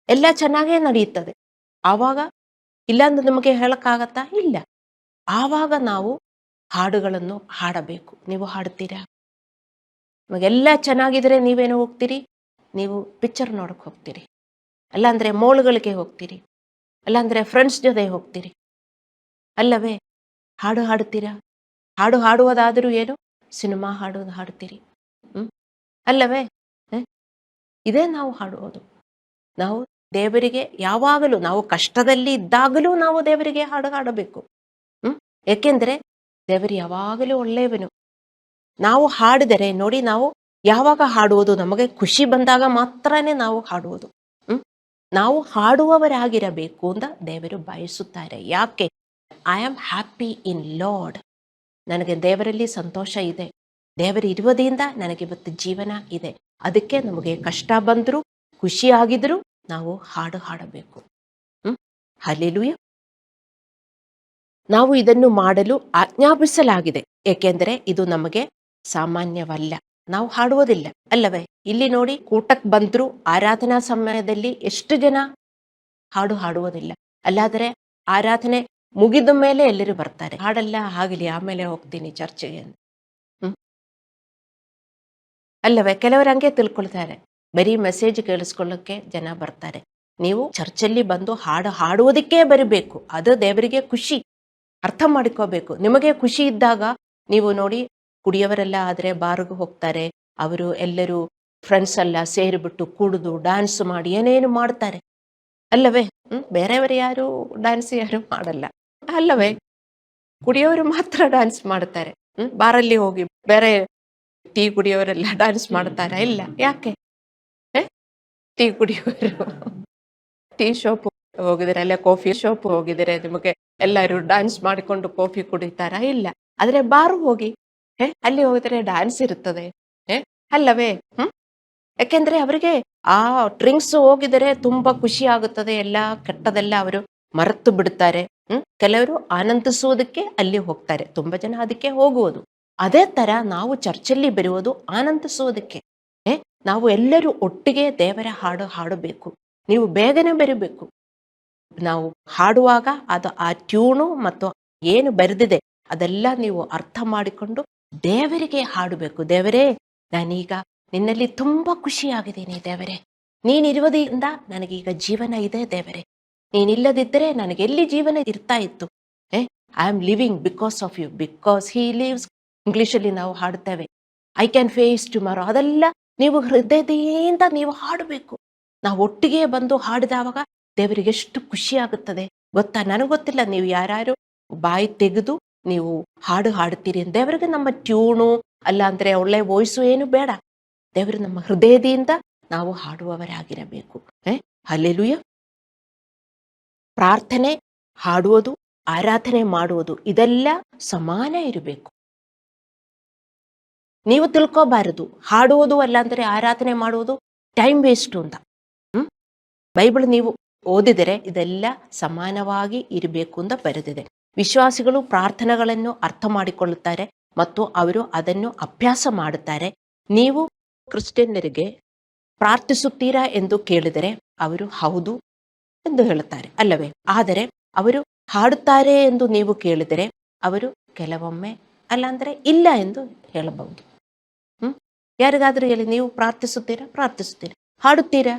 ಎಲ್ಲ ಚೆನ್ನಾಗೇ ನಡೆಯುತ್ತದೆ. ಆವಾಗ ಇಲ್ಲ ಅಂದ್ರೆ ನಿಮಗೆ ಹೇಳಕ್ಕಾಗತ್ತಾ? ಇಲ್ಲ. ಆವಾಗ ನಾವು ಹಾಡುಗಳನ್ನು ಹಾಡಬೇಕು. ನೀವು ಹಾಡ್ತೀರಾ? ನಿಮಗೆಲ್ಲ ಚೆನ್ನಾಗಿದ್ರೆ ನೀವೇನು ಹೋಗ್ತೀರಿ? ನೀವು ಪಿಕ್ಚರ್ ನೋಡಕ್ಕೆ ಹೋಗ್ತೀರಿ, ಅಲ್ಲಾಂದ್ರೆ ಮೋಳ್ಗಳಿಗೆ ಹೋಗ್ತೀರಿ, ಅಲ್ಲಾಂದ್ರೆ ಫ್ರೆಂಡ್ಸ್ ಜೊತೆ ಹೋಗ್ತೀರಿ, ಅಲ್ಲವೇ? ಹಾಡು ಹಾಡುತ್ತೀರಾ? ಹಾಡು ಹಾಡುವುದಾದರೂ ಏನು? ಸಿನಿಮಾ ಹಾಡೋದು ಹಾಡ್ತೀರಿ. ಅಲ್ಲವೇ? ಇದೇ ನಾವು ಹಾಡುವುದು. ನಾವು ದೇವರಿಗೆ ಯಾವಾಗಲೂ, ನಾವು ಕಷ್ಟದಲ್ಲಿ ಇದ್ದಾಗಲೂ ನಾವು ದೇವರಿಗೆ ಹಾಡು ಹಾಡಬೇಕು. ಏಕೆಂದರೆ ದೇವರು ಯಾವಾಗಲೂ ಒಳ್ಳೆಯವನು. ನಾವು ಹಾಡಿದರೆ ನೋಡಿ, ನಾವು ಯಾವಾಗ ಹಾಡುವುದು? ನಮಗೆ ಖುಷಿ ಬಂದಾಗ ಮಾತ್ರನೇ ನಾವು ಹಾಡುವುದು. ನಾವು ಹಾಡುವವರಾಗಿರಬೇಕು ಅಂತ ದೇವರು ಬಯಸುತ್ತಾರೆ. ಯಾಕೆ? I am happy in lord. ನನಗೆ ದೇವರಲ್ಲಿ ಸಂತೋಷ ಇದೆ, ದೇವರು ಇರುವುದರಿಂದ ನನಗೆ ಇವತ್ತು ಜೀವನ ಇದೆ. ಅದಕ್ಕೆ ನಮಗೆ ಕಷ್ಟ ಬಂದರೂ, ಖುಷಿಯಾಗಿದ್ರೂ ನಾವು ಹಾಡು ಹಾಡಬೇಕು. ಹಲ್ಲೆಲೂಯಾ. ನಾವು ಇದನ್ನು ಮಾಡಲು ಆಜ್ಞಾಪಿಸಲಾಗಿದೆ, ಏಕೆಂದರೆ ಇದು ನಮಗೆ ಸಾಮಾನ್ಯವಲ್ಲ. ನಾವು ಹಾಡುವುದಿಲ್ಲ, ಅಲ್ಲವೇ? ಇಲ್ಲಿ ನೋಡಿ, ಕೂಟಕ್ಕೆ ಬಂದ್ರು ಆರಾಧನಾ ಸಮಯದಲ್ಲಿ ಎಷ್ಟು ಜನ ಹಾಡು ಹಾಡುವುದಿಲ್ಲ. ಅಲ್ಲಾದರೆ ಆರಾಧನೆ ಮುಗಿದ ಮೇಲೆ ಎಲ್ಲರೂ ಬರ್ತಾರೆ, ಹಾಡಲ್ಲ ಆಗಲಿ ಆಮೇಲೆ ಹೋಗ್ತೀನಿ ಚರ್ಚೆಗೆ ಅಂತ. ಅಲ್ಲವೇ? ಕೆಲವರು ಹಂಗೆ ತಿಳ್ಕೊಳ್ತಾರೆ, ಬರೀ ಮೆಸೇಜ್ ಕೇಳಿಸ್ಕೊಳ್ಳೋಕ್ಕೆ ಜನ ಬರ್ತಾರೆ. ನೀವು ಚರ್ಚಲ್ಲಿ ಬಂದು ಹಾಡು ಹಾಡುವುದಕ್ಕೆ ಬರಬೇಕು, ಅದು ದೇವರಿಗೆ ಖುಷಿ. ಅರ್ಥ ಮಾಡಿಕೋಬೇಕು. ನಿಮಗೆ ಖುಷಿ ಇದ್ದಾಗ ನೀವು ನೋಡಿ, ಕುಡಿಯವರೆಲ್ಲ ಆದರೆ ಬಾರ್ಗೆ ಹೋಗ್ತಾರೆ, ಅವರು ಎಲ್ಲರೂ ಫ್ರೆಂಡ್ಸ್ ಎಲ್ಲ ಸೇರಿಬಿಟ್ಟು ಕುಡಿದು ಡ್ಯಾನ್ಸ್ ಮಾಡಿ ಏನೇನು ಮಾಡ್ತಾರೆ, ಅಲ್ಲವೇ? ಬೇರೆಯವರು ಯಾರು ಡ್ಯಾನ್ಸ್ ಯಾರು ಮಾಡಲ್ಲ, ಅಲ್ಲವೇ? ಕುಡಿಯೋರು ಮಾತ್ರ ಡ್ಯಾನ್ಸ್ ಮಾಡ್ತಾರೆ. ಬಾರಲ್ಲಿ ಹೋಗಿ ಬೇರೆ ಟೀ ಕುಡಿಯೋರೆಲ್ಲ ಡ್ಯಾನ್ಸ್ ಮಾಡ್ತಾರ? ಇಲ್ಲ. ಯಾಕೆ? ಟೀ ಕುಡಿಯೋರು ಟೀ ಶಾಪ್ ಹೋಗಿದ್ರೆ, ಅಲ್ಲ ಕಾಫಿ ಶಾಪ್ ಹೋಗಿದ್ರೆ ನಿಮಗೆ ಎಲ್ಲರೂ ಡ್ಯಾನ್ಸ್ ಮಾಡಿಕೊಂಡು ಕಾಫಿ ಕುಡಿತಾರ? ಇಲ್ಲ. ಆದ್ರೆ ಬಾರು ಹೋಗಿ, ಅಲ್ಲಿ ಹೋಗಿದ್ರೆ ಡ್ಯಾನ್ಸ್ ಇರುತ್ತದೆ, ಅಲ್ಲವೇ? ಯಾಕೆಂದ್ರೆ ಅವರಿಗೆ ಆ ಡ್ರಿಂಕ್ಸ್ ಹೋಗಿದರೆ ತುಂಬಾ ಖುಷಿ ಆಗುತ್ತದೆ, ಎಲ್ಲ ಕೆಟ್ಟದೆಲ್ಲ ಅವರು ಮರೆತು ಬಿಡ್ತಾರೆ. ಕೆಲವರು ಆನಂದಿಸುವುದಕ್ಕೆ ಅಲ್ಲಿ ಹೋಗ್ತಾರೆ, ತುಂಬಾ ಜನ ಅದಕ್ಕೆ ಹೋಗುವುದು. ಅದೇ ತರ ನಾವು ಚರ್ಚಲ್ಲಿ ಬರುವುದು ಆನಂದಿಸುವುದಕ್ಕೆ. ನಾವು ಎಲ್ಲರೂ ಒಟ್ಟಿಗೆ ದೇವರ ಹಾಡು ಹಾಡಬೇಕು. ನೀವು ಬೇಗನೆ ಬರಬೇಕು. ನಾವು ಹಾಡುವಾಗ ಅದು ಆ ಟ್ಯೂನು ಮತ್ತು ಏನು ಬರೆದಿದೆ ಅದೆಲ್ಲ ನೀವು ಅರ್ಥ ಮಾಡಿಕೊಂಡು ದೇವರಿಗೆ ಹಾಡಬೇಕು. ದೇವರೇ, ನಾನೀಗ ನಿನ್ನಲ್ಲಿ ತುಂಬಾ ಖುಷಿಯಾಗಿದ್ದೀನಿ ದೇವರೇ, ನೀನಿರುವುದರಿಂದ ನನಗೀಗ ಜೀವನ ಇದೆ ದೇವರೇ, ನೀನಿಲ್ಲದಿದ್ದರೆ ನನಗೆ ಎಲ್ಲಿ ಜೀವನ ಇರ್ತಾ ಇತ್ತು. I am living because of you, because he lives. ಇಂಗ್ಲಿಷಲ್ಲಿ ನಾವು ಹಾಡುತ್ತೇವೆ, ಐ ಕ್ಯಾನ್ ಫೇಸ್ ಟುಮಾರೋ. ಅದೆಲ್ಲ ನೀವು ಹೃದಯದಿಂದ ನೀವು ಹಾಡಬೇಕು. ನಾವು ಒಟ್ಟಿಗೆ ಬಂದು ಹಾಡಿದವಾಗ ದೇವರಿಗೆ ಎಷ್ಟು ಖುಷಿ ಆಗುತ್ತದೆ ಗೊತ್ತಾ? ನನಗೆ ಗೊತ್ತಿಲ್ಲ ನೀವು ಯಾರ್ಯಾರು ಬಾಯಿ ತೆಗೆದು ನೀವು ಹಾಡು ಹಾಡ್ತೀರಿ. ದೇವರಿಗೆ ನಮ್ಮ ಟ್ಯೂನು ಅಲ್ಲ ಅಂದ್ರೆ ಒಳ್ಳೆ ವಾಯ್ಸು ಏನು ಬೇಡ, ದೇವರು ನಮ್ಮ ಹೃದಯದಿಂದ ನಾವು ಹಾಡುವವರಾಗಿರಬೇಕು. ಹಲ್ಲೆಲೂಯಾ. ಪ್ರಾರ್ಥನೆ, ಹಾಡುವುದು, ಆರಾಧನೆ ಮಾಡುವುದು ಇದೆಲ್ಲ ಸಮಾನ ಇರಬೇಕು. ನೀವು ತಿಳ್ಕೋಬಾರದು ಹಾಡುವುದು ಅಲ್ಲ ಅಂದ್ರೆ ಆರಾಧನೆ ಮಾಡುವುದು ಟೈಮ್ ವೇಸ್ಟ್ ಅಂತ. ಬೈಬಲ್ ನೀವು ಓದಿದರೆ ಇದೆಲ್ಲ ಸಮಾನವಾಗಿ ಇರಬೇಕು ಅಂತ ಬರೆದಿದೆ. ವಿಶ್ವಾಸಿಗಳು ಪ್ರಾರ್ಥನೆಗಳನ್ನು ಅರ್ಥ ಮಾಡಿಕೊಳ್ಳುತ್ತಾರೆ ಮತ್ತು ಅವರು ಅದನ್ನು ಅಭ್ಯಾಸ ಮಾಡುತ್ತಾರೆ. ನೀವು ಕ್ರಿಶ್ಚಿಯನ್ನರಿಗೆ ಪ್ರಾರ್ಥಿಸುತ್ತೀರಾ ಎಂದು ಕೇಳಿದರೆ ಅವರು ಹೌದು ಎಂದು ಹೇಳುತ್ತಾರೆ, ಅಲ್ಲವೇ? ಆದರೆ ಅವರು ಹಾಡುತ್ತಾರೆ ಎಂದು ನೀವು ಕೇಳಿದರೆ ಅವರು ಕೆಲವೊಮ್ಮೆ ಅಲ್ಲಾಂದ್ರೆ ಇಲ್ಲ ಎಂದು ಹೇಳಬಹುದು. ಯಾರಿಗಾದ್ರೂ ಹೇಳಿ, ನೀವು ಪ್ರಾರ್ಥಿಸುತ್ತೀರಾ? ಪ್ರಾರ್ಥಿಸುತ್ತೀರಾ. ಹಾಡುತ್ತೀರಾ?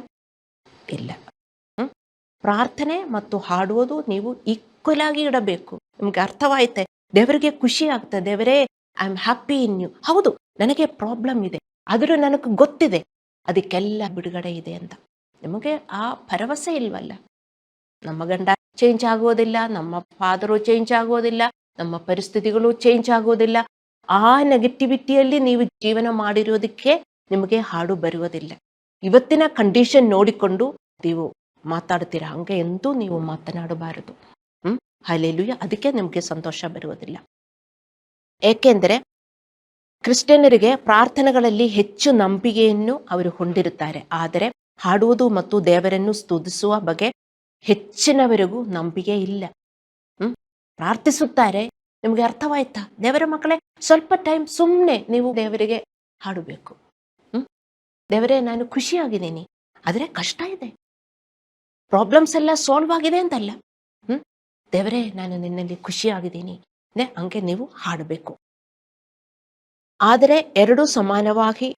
ಇಲ್ಲ. ಪ್ರಾರ್ಥನೆ ಮತ್ತು ಹಾಡುವುದು ನೀವು ಈಕ್ವಲ್ ಆಗಿ ಇಡಬೇಕು. ನಿಮ್ಗೆ ಅರ್ಥವಾಯ್ತೆ? ದೇವರಿಗೆ ಖುಷಿ ಆಗ್ತದೆ, ದೇವರೇ I am happy in you. ಹೌದು, ನನಗೆ ಪ್ರಾಬ್ಲಮ್ ಇದೆ, ಆದರೂ ನನಗೆ ಗೊತ್ತಿದೆ ಅದಕ್ಕೆಲ್ಲ ಬಿಡುಗಡೆ ಇದೆ ಅಂತ. ನಿಮಗೆ ಆ ಭರವಸೆ ಇಲ್ವಲ್ಲ? ನಮ್ಮ ಗಂಡ ಚೇಂಜ್ ಆಗೋದಿಲ್ಲ, ನಮ್ಮ ಫಾದರು ಚೇಂಜ್ ಆಗೋದಿಲ್ಲ, ನಮ್ಮ ಪರಿಸ್ಥಿತಿಗಳು ಚೇಂಜ್ ಆಗೋದಿಲ್ಲ. ಆ ನೆಗೆಟಿವಿಟಿಯಲ್ಲಿ ನೀವು ಜೀವನ ಮಾಡಿರೋದಕ್ಕೆ ನಿಮಗೆ ಹಾಡು ಬರುವುದಿಲ್ಲ. ಇವತ್ತಿನ ಕಂಡೀಷನ್ ನೋಡಿಕೊಂಡು ನೀವು ಮಾತಾಡ್ತೀರಾ, ಹಂಗೆ ಎಂದೂ ನೀವು ಮಾತನಾಡಬಾರದು. ಹಲ್ಲೆಲೂಯಾ. ಅದಕ್ಕೆ ನಿಮಗೆ ಸಂತೋಷ ಬರುವುದಿಲ್ಲ. ಏಕೆಂದರೆ ಕ್ರಿಶ್ಚಿಯನ್ನರಿಗೆ ಪ್ರಾರ್ಥನೆಗಳಲ್ಲಿ ಹೆಚ್ಚು ನಂಬಿಕೆಯನ್ನು ಅವರು ಹೊಂದಿರುತ್ತಾರೆ, ಆದರೆ ಹಾಡುವುದು ಮತ್ತು ದೇವರನ್ನು ಸ್ತುತಿಸುವ ಬಗ್ಗೆ ಹೆಚ್ಚಿನವರೆಗೂ ನಂಬಿಕೆ ಇಲ್ಲ. ಪ್ರಾರ್ಥಿಸುತ್ತಾರೆ, ನಿಮಗೆ ಅರ್ಥವಾಯ್ತಾ? ದೇವರ ಮಕ್ಕಳೇ, ಸ್ವಲ್ಪ ಟೈಮ್ ಸುಮ್ಮನೆ ನೀವು ದೇವರಿಗೆ ಹಾಡಬೇಕು. ದೇವರೇ, ನಾನು ಖುಷಿಯಾಗಿದ್ದೀನಿ, ಆದರೆ ಕಷ್ಟ ಇದೆ, ಪ್ರಾಬ್ಲಮ್ಸ್ ಎಲ್ಲ ಸಾಲ್ವ್ ಆಗಿದೆ ಅಂತಲ್ಲ. ದೇವರೇ, ನಾನು ನಿನ್ನಲ್ಲಿ ಖುಷಿಯಾಗಿದ್ದೀನಿ, ಹಂಗೆ ನೀವು ಹಾಡಬೇಕು. ಆದರೆ ಎರಡು ಸಮಾನವಾಗಿ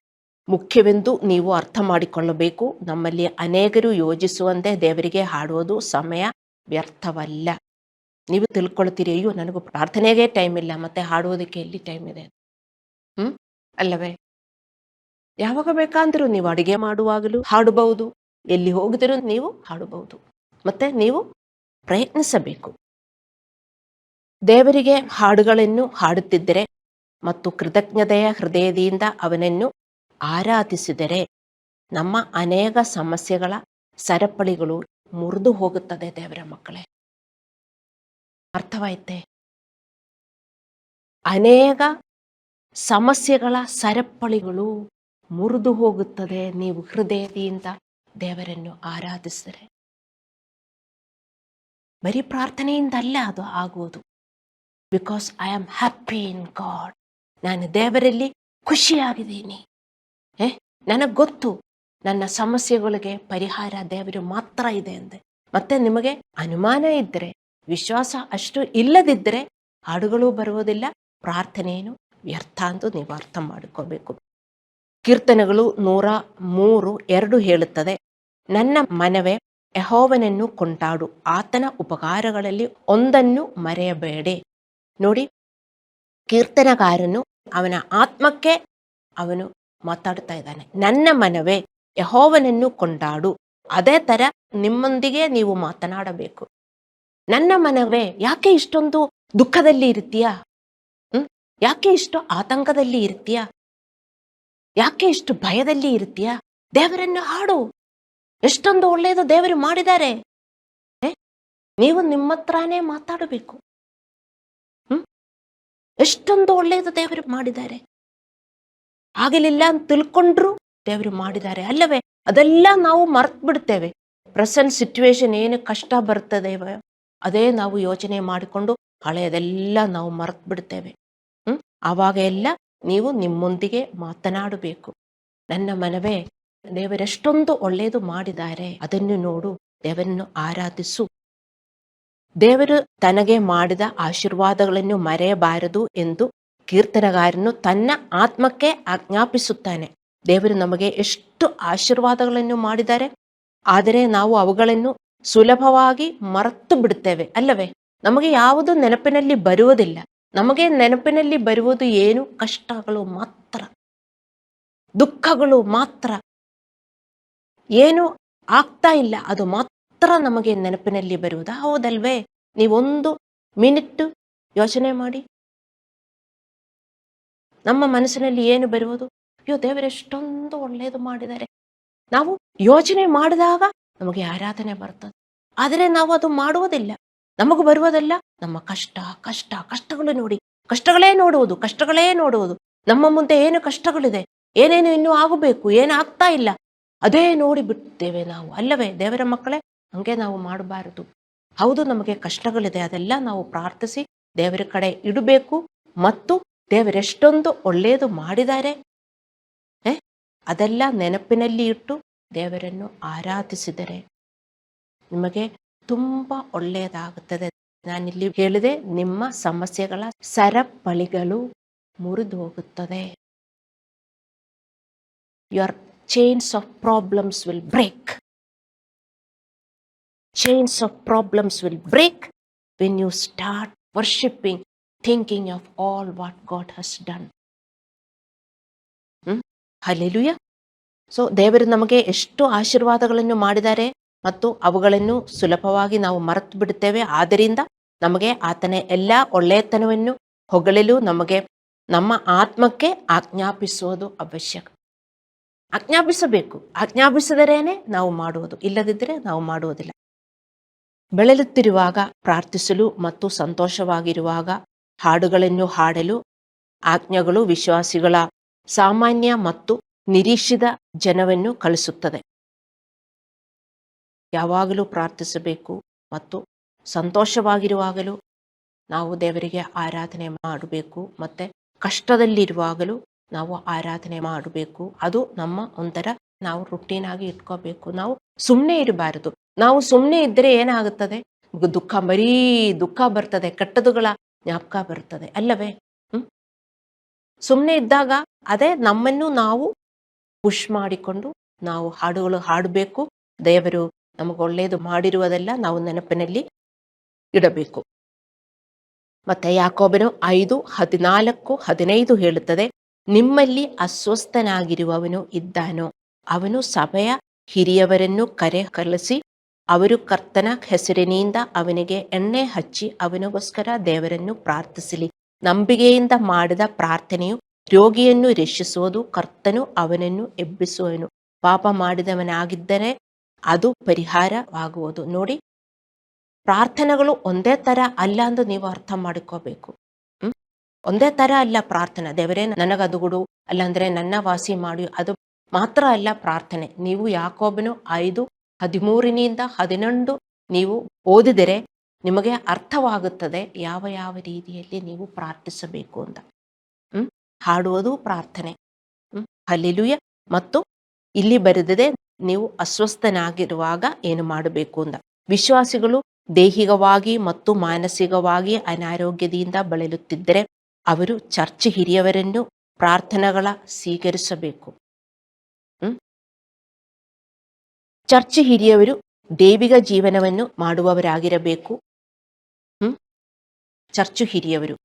ಮುಖ್ಯವೆಂದು ನೀವು ಅರ್ಥ ಮಾಡಿಕೊಳ್ಳಬೇಕು. ನಮ್ಮಲ್ಲಿ ಅನೇಕರು ಯೋಜಿಸುವಂತೆ ದೇವರಿಗೆ ಹಾಡುವುದು ಸಮಯ ವ್ಯರ್ಥವಲ್ಲ. ನೀವು ತಿಳ್ಕೊಳ್ತೀರಿ, ಅಯ್ಯೋ ನನಗೂ ಪ್ರಾರ್ಥನೆಗೆ ಟೈಮ್ ಇಲ್ಲ, ಮತ್ತೆ ಹಾಡುವುದಕ್ಕೆ ಎಲ್ಲಿ ಟೈಮ್ ಇದೆ? ಅಲ್ಲವೇ? ಯಾವಾಗ ಬೇಕಾದರೂ ನೀವು ಅಡಿಗೆ ಮಾಡುವಾಗಲೂ ಹಾಡಬಹುದು, ಎಲ್ಲಿ ಹೋಗಿದರೂ ನೀವು ಹಾಡಬಹುದು. ಮತ್ತೆ ನೀವು ಪ್ರಯತ್ನಿಸಬೇಕು. ದೇವರಿಗೆ ಹಾಡುಗಳನ್ನು ಹಾಡುತ್ತಿದ್ದರೆ ಮತ್ತು ಕೃತಜ್ಞತೆಯ ಹೃದಯದಿಂದ ಅವನನ್ನು ಆರಾಧಿಸಿದರೆ ನಮ್ಮ ಅನೇಕ ಸಮಸ್ಯೆಗಳ ಸರಪಳಿಗಳು ಮುರಿದು ಹೋಗುತ್ತದೆ. ದೇವರ ಮಕ್ಕಳೇ, ಅರ್ಥವಾಯ್ತೆ? ಅನೇಕ ಸಮಸ್ಯೆಗಳ ಸರಪಳಿಗಳು ಮುರಿದು ಹೋಗುತ್ತದೆ ನೀವು ಹೃದಯದಿಂದ ದೇವರನ್ನು ಆರಾಧಿಸಿದರೆ. ಬರೀ ಪ್ರಾರ್ಥನೆಯಿಂದ ಅಲ್ಲ ಅದು ಆಗುವುದು. Because I am happy in god. ನಾನು ದೇವರಲ್ಲಿ ಖುಷಿಯಾಗಿದ್ದೀನಿ. ನನಗೆ ಗೊತ್ತು ನನ್ನ ಸಮಸ್ಯೆಗಳಿಗೆ ಪರಿಹಾರ ದೇವರು ಮಾತ್ರ ಇದೆ ಅಂದೆ. ಮತ್ತೆ ನಿಮಗೆ ಅನುಮಾನ ಇದ್ದರೆ, ವಿಶ್ವಾಸ ಅಷ್ಟು ಇಲ್ಲದಿದ್ದರೆ ಹಾಡುಗಳು ಬರುವುದಿಲ್ಲ, ಪ್ರಾರ್ಥನೆಯನ್ನು ವ್ಯರ್ಥ ಅಂತ ನೀವು ಅರ್ಥ ಮಾಡಿಕೋಬೇಕು. ಕೀರ್ತನೆಗಳು 103:2 ಹೇಳುತ್ತದೆ, ನನ್ನ ಮನವೇ ಯೆಹೋವನನ್ನು ಕೊಂಡಾಡು, ಆತನ ಉಪಕಾರಗಳಲ್ಲಿ ಒಂದನ್ನು ಮರೆಯಬೇಡಿ. ನೋಡಿ, ಕೀರ್ತನಗಾರನು ಅವನ ಆತ್ಮಕ್ಕೆ ಅವನು ಮಾತಾಡ್ತಾ ಇದ್ದಾನೆ. ನನ್ನ ಮನವೇ ಯೆಹೋವನನ್ನು ಕೊಂಡಾಡು. ಅದೇ ತರ ನಿಮ್ಮೊಂದಿಗೆ ನೀವು ಮಾತನಾಡಬೇಕು. ನನ್ನ ಮನವೇ, ಯಾಕೆ ಇಷ್ಟೊಂದು ದುಃಖದಲ್ಲಿ ಇರ್ತೀಯಾ? ಯಾಕೆ ಇಷ್ಟು ಆತಂಕದಲ್ಲಿ ಇರ್ತೀಯಾ? ಯಾಕೆ ಇಷ್ಟು ಭಯದಲ್ಲಿ ಇರ್ತೀಯಾ? ದೇವರನ್ನು ಹಾಡು. ಎಷ್ಟೊಂದು ಒಳ್ಳೆಯದು ದೇವರು ಮಾಡಿದ್ದಾರೆ. ನೀವು ನಿಮ್ಮ ಹತ್ರನೇ ಮಾತಾಡಬೇಕು. ಎಷ್ಟೊಂದು ಒಳ್ಳೆಯದು ದೇವರು ಮಾಡಿದ್ದಾರೆ. ಆಗಲಿಲ್ಲ ಅಂತ ತಿಳ್ಕೊಂಡ್ರು ದೇವರು ಮಾಡಿದ್ದಾರೆ ಅಲ್ಲವೇ? ಅದೆಲ್ಲ ನಾವು ಮರ್ತು ಬಿಡ್ತೇವೆ. ಪ್ರೆಸೆಂಟ್ ಸಿಚುವೇಶನ್ ಏನು ಕಷ್ಟ ಬರ್ತದೆ ಅದೇ ನಾವು ಯೋಚನೆ ಮಾಡಿಕೊಂಡು ಹಳೆಯದೆಲ್ಲ ನಾವು ಮರ್ತು ಬಿಡ್ತೇವೆ. ಆವಾಗ ಎಲ್ಲ ನೀವು ನಿಮ್ಮೊಂದಿಗೆ ಮಾತನಾಡಬೇಕು. ನನ್ನ ಮನವೇ, ದೇವರೆಷ್ಟೊಂದು ಒಳ್ಳೆಯದು ಮಾಡಿದ್ದಾರೆ, ಅದನ್ನು ನೋಡು, ದೇವರನ್ನು ಆರಾಧಿಸು. ದೇವರು ತನಗೆ ಮಾಡಿದ ಆಶೀರ್ವಾದಗಳನ್ನು ಮರೆಯಬಾರದು ಎಂದು ಕೀರ್ತನಗಾರನು ತನ್ನ ಆತ್ಮಕ್ಕೆ ಆಜ್ಞಾಪಿಸುತ್ತಾನೆ. ದೇವರು ನಮಗೆ ಎಷ್ಟು ಆಶೀರ್ವಾದಗಳನ್ನು ಮಾಡಿದ್ದಾರೆ, ಆದರೆ ನಾವು ಅವುಗಳನ್ನು ಸುಲಭವಾಗಿ ಮರೆತು ಬಿಡುತ್ತೇವೆ ಅಲ್ಲವೇ? ನಮಗೆ ಯಾವುದು ನೆನಪಿನಲ್ಲಿ ಬರುವುದಿಲ್ಲ. ನಮಗೆ ನೆನಪಿನಲ್ಲಿ ಬರುವುದು ಏನು? ಕಷ್ಟಗಳು ಮಾತ್ರ, ದುಃಖಗಳು ಮಾತ್ರ. ಏನು ಆಗ್ತಾ ಇಲ್ಲ ಅದು ಮಾತ್ರ ನಮಗೆ ನೆನಪಿನಲ್ಲಿ ಬರುವುದು. ಹೌದಲ್ವೇ? ನೀವೊಂದು ಮಿನಿಟ್ ಯೋಚನೆ ಮಾಡಿ. ನಮ್ಮ ಮನಸ್ಸಿನಲ್ಲಿ ಏನು ಬರುವುದು? ಅಯ್ಯೋ, ದೇವರೆಷ್ಟೊಂದು ಒಳ್ಳೆಯದು ಮಾಡಿದ್ದಾರೆ. ನಾವು ಯೋಚನೆ ಮಾಡಿದಾಗ ನಮಗೆ ಆರಾಧನೆ ಬರ್ತದೆ. ಆದರೆ ನಾವು ಅದು ಮಾಡುವುದಿಲ್ಲ. ನಮಗೂ ಬರುವುದಲ್ಲ ನಮ್ಮ ಕಷ್ಟಗಳು ನೋಡಿ, ಕಷ್ಟಗಳೇ ನೋಡುವುದು. ನಮ್ಮ ಮುಂದೆ ಏನು ಕಷ್ಟಗಳಿದೆ, ಏನೇನು ಇನ್ನೂ ಆಗಬೇಕು, ಏನು ಆಗ್ತಾ ಇಲ್ಲ, ಅದೇ ನೋಡಿ ಬಿಡ್ತೇವೆ ನಾವು ಅಲ್ಲವೇ? ದೇವರ ಮಕ್ಕಳೇ, ಹಂಗೆ ನಾವು ಮಾಡಬಾರದು. ಹೌದು, ನಮಗೆ ಕಷ್ಟಗಳಿದೆ, ಅದೆಲ್ಲ ನಾವು ಪ್ರಾರ್ಥಿಸಿ ದೇವರ ಕಡೆ ಇಡಬೇಕು. ಮತ್ತು ದೇವರೆಷ್ಟೊಂದು ಒಳ್ಳೆಯದು ಮಾಡಿದ್ದಾರೆ ಅದೆಲ್ಲ ನೆನಪಿನಲ್ಲಿ ಇಟ್ಟು ದೇವರನ್ನು ಆರಾಧಿಸಿದರೆ ನಿಮಗೆ ತುಂಬಾ ಒಳ್ಳೆಯದಾಗುತ್ತದೆ. ನಾನಿಲ್ಲಿ ಹೇಳಿದೆ, ನಿಮ್ಮ ಸಮಸ್ಯೆಗಳ ಸರಪಳಿಗಳು ಮುರಿದು ಹೋಗುತ್ತದೆ. Your chains of problems will break. Chains of problems will break when you start worshipping, thinking of all what God has done. Hallelujah. So ದೇವರು ನಮಗೆ ಎಷ್ಟು ಆಶೀರ್ವಾದಗಳನ್ನು ಮಾಡಿದ್ದಾರೆ ಮತ್ತು ಅವುಗಳನ್ನು ಸುಲಭವಾಗಿ ನಾವು ಮರೆತು ಬಿಡುತ್ತೇವೆ. ಆದ್ದರಿಂದ ನಮಗೆ ಆತನ ಎಲ್ಲ ಒಳ್ಳೆಯತನವನ್ನು ಹೊಗಳಲು ನಮಗೆ ನಮ್ಮ ಆತ್ಮಕ್ಕೆ ಆಜ್ಞಾಪಿಸುವುದು ಅವಶ್ಯಕ. ಆಜ್ಞಾಪಿಸಬೇಕು. ಆಜ್ಞಾಪಿಸಿದರೇನೆ ನಾವು ಮಾಡುವುದು, ಇಲ್ಲದಿದ್ದರೆ ನಾವು ಮಾಡುವುದಿಲ್ಲ. ಬೆಳೆಯುತ್ತಿರುವಾಗ ಪ್ರಾರ್ಥಿಸಲು ಮತ್ತು ಸಂತೋಷವಾಗಿರುವಾಗ ಹಾಡುಗಳನ್ನು ಹಾಡಲು ಆಜ್ಞೆಗಳು ವಿಶ್ವಾಸಿಗಳ ಸಾಮಾನ್ಯ ಮತ್ತು ನಿರೀಕ್ಷಿತ ಜನವನ್ನು ಕಳಿಸುತ್ತದೆ. ಯಾವಾಗಲೂ ಪ್ರಾರ್ಥಿಸಬೇಕು ಮತ್ತು ಸಂತೋಷವಾಗಿರುವಾಗಲೂ ನಾವು ದೇವರಿಗೆ ಆರಾಧನೆ ಮಾಡಬೇಕು. ಮತ್ತೆ ಕಷ್ಟದಲ್ಲಿರುವಾಗಲೂ ನಾವು ಆರಾಧನೆ ಮಾಡಬೇಕು. ಅದು ನಮ್ಮ ಒಂಥರ ನಾವು ರುಟೀನ್ ಆಗಿ ಇಟ್ಕೋಬೇಕು. ನಾವು ಸುಮ್ಮನೆ ಇರಬಾರದು. ನಾವು ಸುಮ್ಮನೆ ಇದ್ದರೆ ಏನಾಗುತ್ತದೆ? ಬರೀ ದುಃಖ ಬರ್ತದೆ, ಕೆಟ್ಟದುಗಳ ಜ್ಞಾಪಕ ಬರ್ತದೆ ಅಲ್ಲವೇ? ಸುಮ್ಮನೆ ಇದ್ದಾಗ ಅದೇ ನಮ್ಮನ್ನು ನಾವು ಪುಷ್ ಮಾಡಿಕೊಂಡು ನಾವು ಹಾಡುಗಳು ಹಾಡಬೇಕು. ದೇವರು ನಮಗೆ ಒಳ್ಳೆಯದು ಮಾಡಿರುವುದೆಲ್ಲ ನಾವು ನೆನಪಿನಲ್ಲಿ ಇಡಬೇಕು. ಮತ್ತೆ ಯಾಕೋಬನು 5:14-15 ಹೇಳುತ್ತದೆ, ನಿಮ್ಮಲ್ಲಿ ಅಸ್ವಸ್ಥನಾಗಿರುವವನು ಇದ್ದಾನೋ ಅವನು ಸಭೆಯ ಹಿರಿಯವರನ್ನು ಕರೆಸಿ ಅವರು ಕರ್ತನ ಹೆಸರಿನಿಂದ ಅವನಿಗೆ ಎಣ್ಣೆ ಹಚ್ಚಿ ಅವನಿಗೋಸ್ಕರ ದೇವರನ್ನು ಪ್ರಾರ್ಥಿಸಲಿ. ನಂಬಿಕೆಯಿಂದ ಮಾಡಿದ ಪ್ರಾರ್ಥನೆಯು ರೋಗಿಯನ್ನು ರಕ್ಷಿಸುವುದು, ಕರ್ತನು ಅವನನ್ನು ಎಬ್ಬಿಸುವನು. ಪಾಪ ಮಾಡಿದವನಾಗಿದ್ದರೆ ಅದು ಪರಿಹಾರವಾಗುವುದು. ನೋಡಿ, ಪ್ರಾರ್ಥನೆಗಳು ಒಂದೇ ತರ ಅಲ್ಲ ಎಂದು ನೀವು ಅರ್ಥ ಮಾಡಿಕೋಬೇಕು. ಒಂದೇ ತರ ಅಲ್ಲ ಪ್ರಾರ್ಥನೆ. ದೇವರೇ ನನಗದು ಕೊಡು, ಅಲ್ಲಾಂದ್ರೆ ನನ್ನ ವಾಸಿ ಮಾಡಿ, ಅದು ಮಾತ್ರ ಅಲ್ಲ ಪ್ರಾರ್ಥನೆ. ನೀವು ಯಾಕೋಬನು 5:13-18 ನೀವು ಓದಿದರೆ ನಿಮಗೆ ಅರ್ಥವಾಗುತ್ತದೆ ಯಾವ ಯಾವ ರೀತಿಯಲ್ಲಿ ನೀವು ಪ್ರಾರ್ಥಿಸಬೇಕು ಅಂತ. ಹಾಡುವುದು ಪ್ರಾರ್ಥನೆ. ಹಲ್ಲೆಲೂಯಾ. ಮತ್ತು ಇಲ್ಲಿ ಬರೆದಿದೆ, ನೀವು ಅಸ್ವಸ್ಥನಾಗಿರುವಾಗ ಏನು ಮಾಡಬೇಕು ಅಂತ. ವಿಶ್ವಾಸಿಗಳು ದೈಹಿಕವಾಗಿ ಮತ್ತು ಮಾನಸಿಕವಾಗಿ ಅನಾರೋಗ್ಯದಿಂದ ಬಳಲುತ್ತಿದ್ದರೆ ಅವರು ಚರ್ಚ್ ಹಿರಿಯವರನ್ನು ಪ್ರಾರ್ಥನೆಗಳ ಸ್ವೀಕರಿಸಬೇಕು. ಚರ್ಚ್ ಹಿರಿಯವರು ದೈವಿಕ ಜೀವನವನ್ನು ಮಾಡುವವರಾಗಿರಬೇಕು. ಚರ್ಚ್ ಹಿರಿಯವರು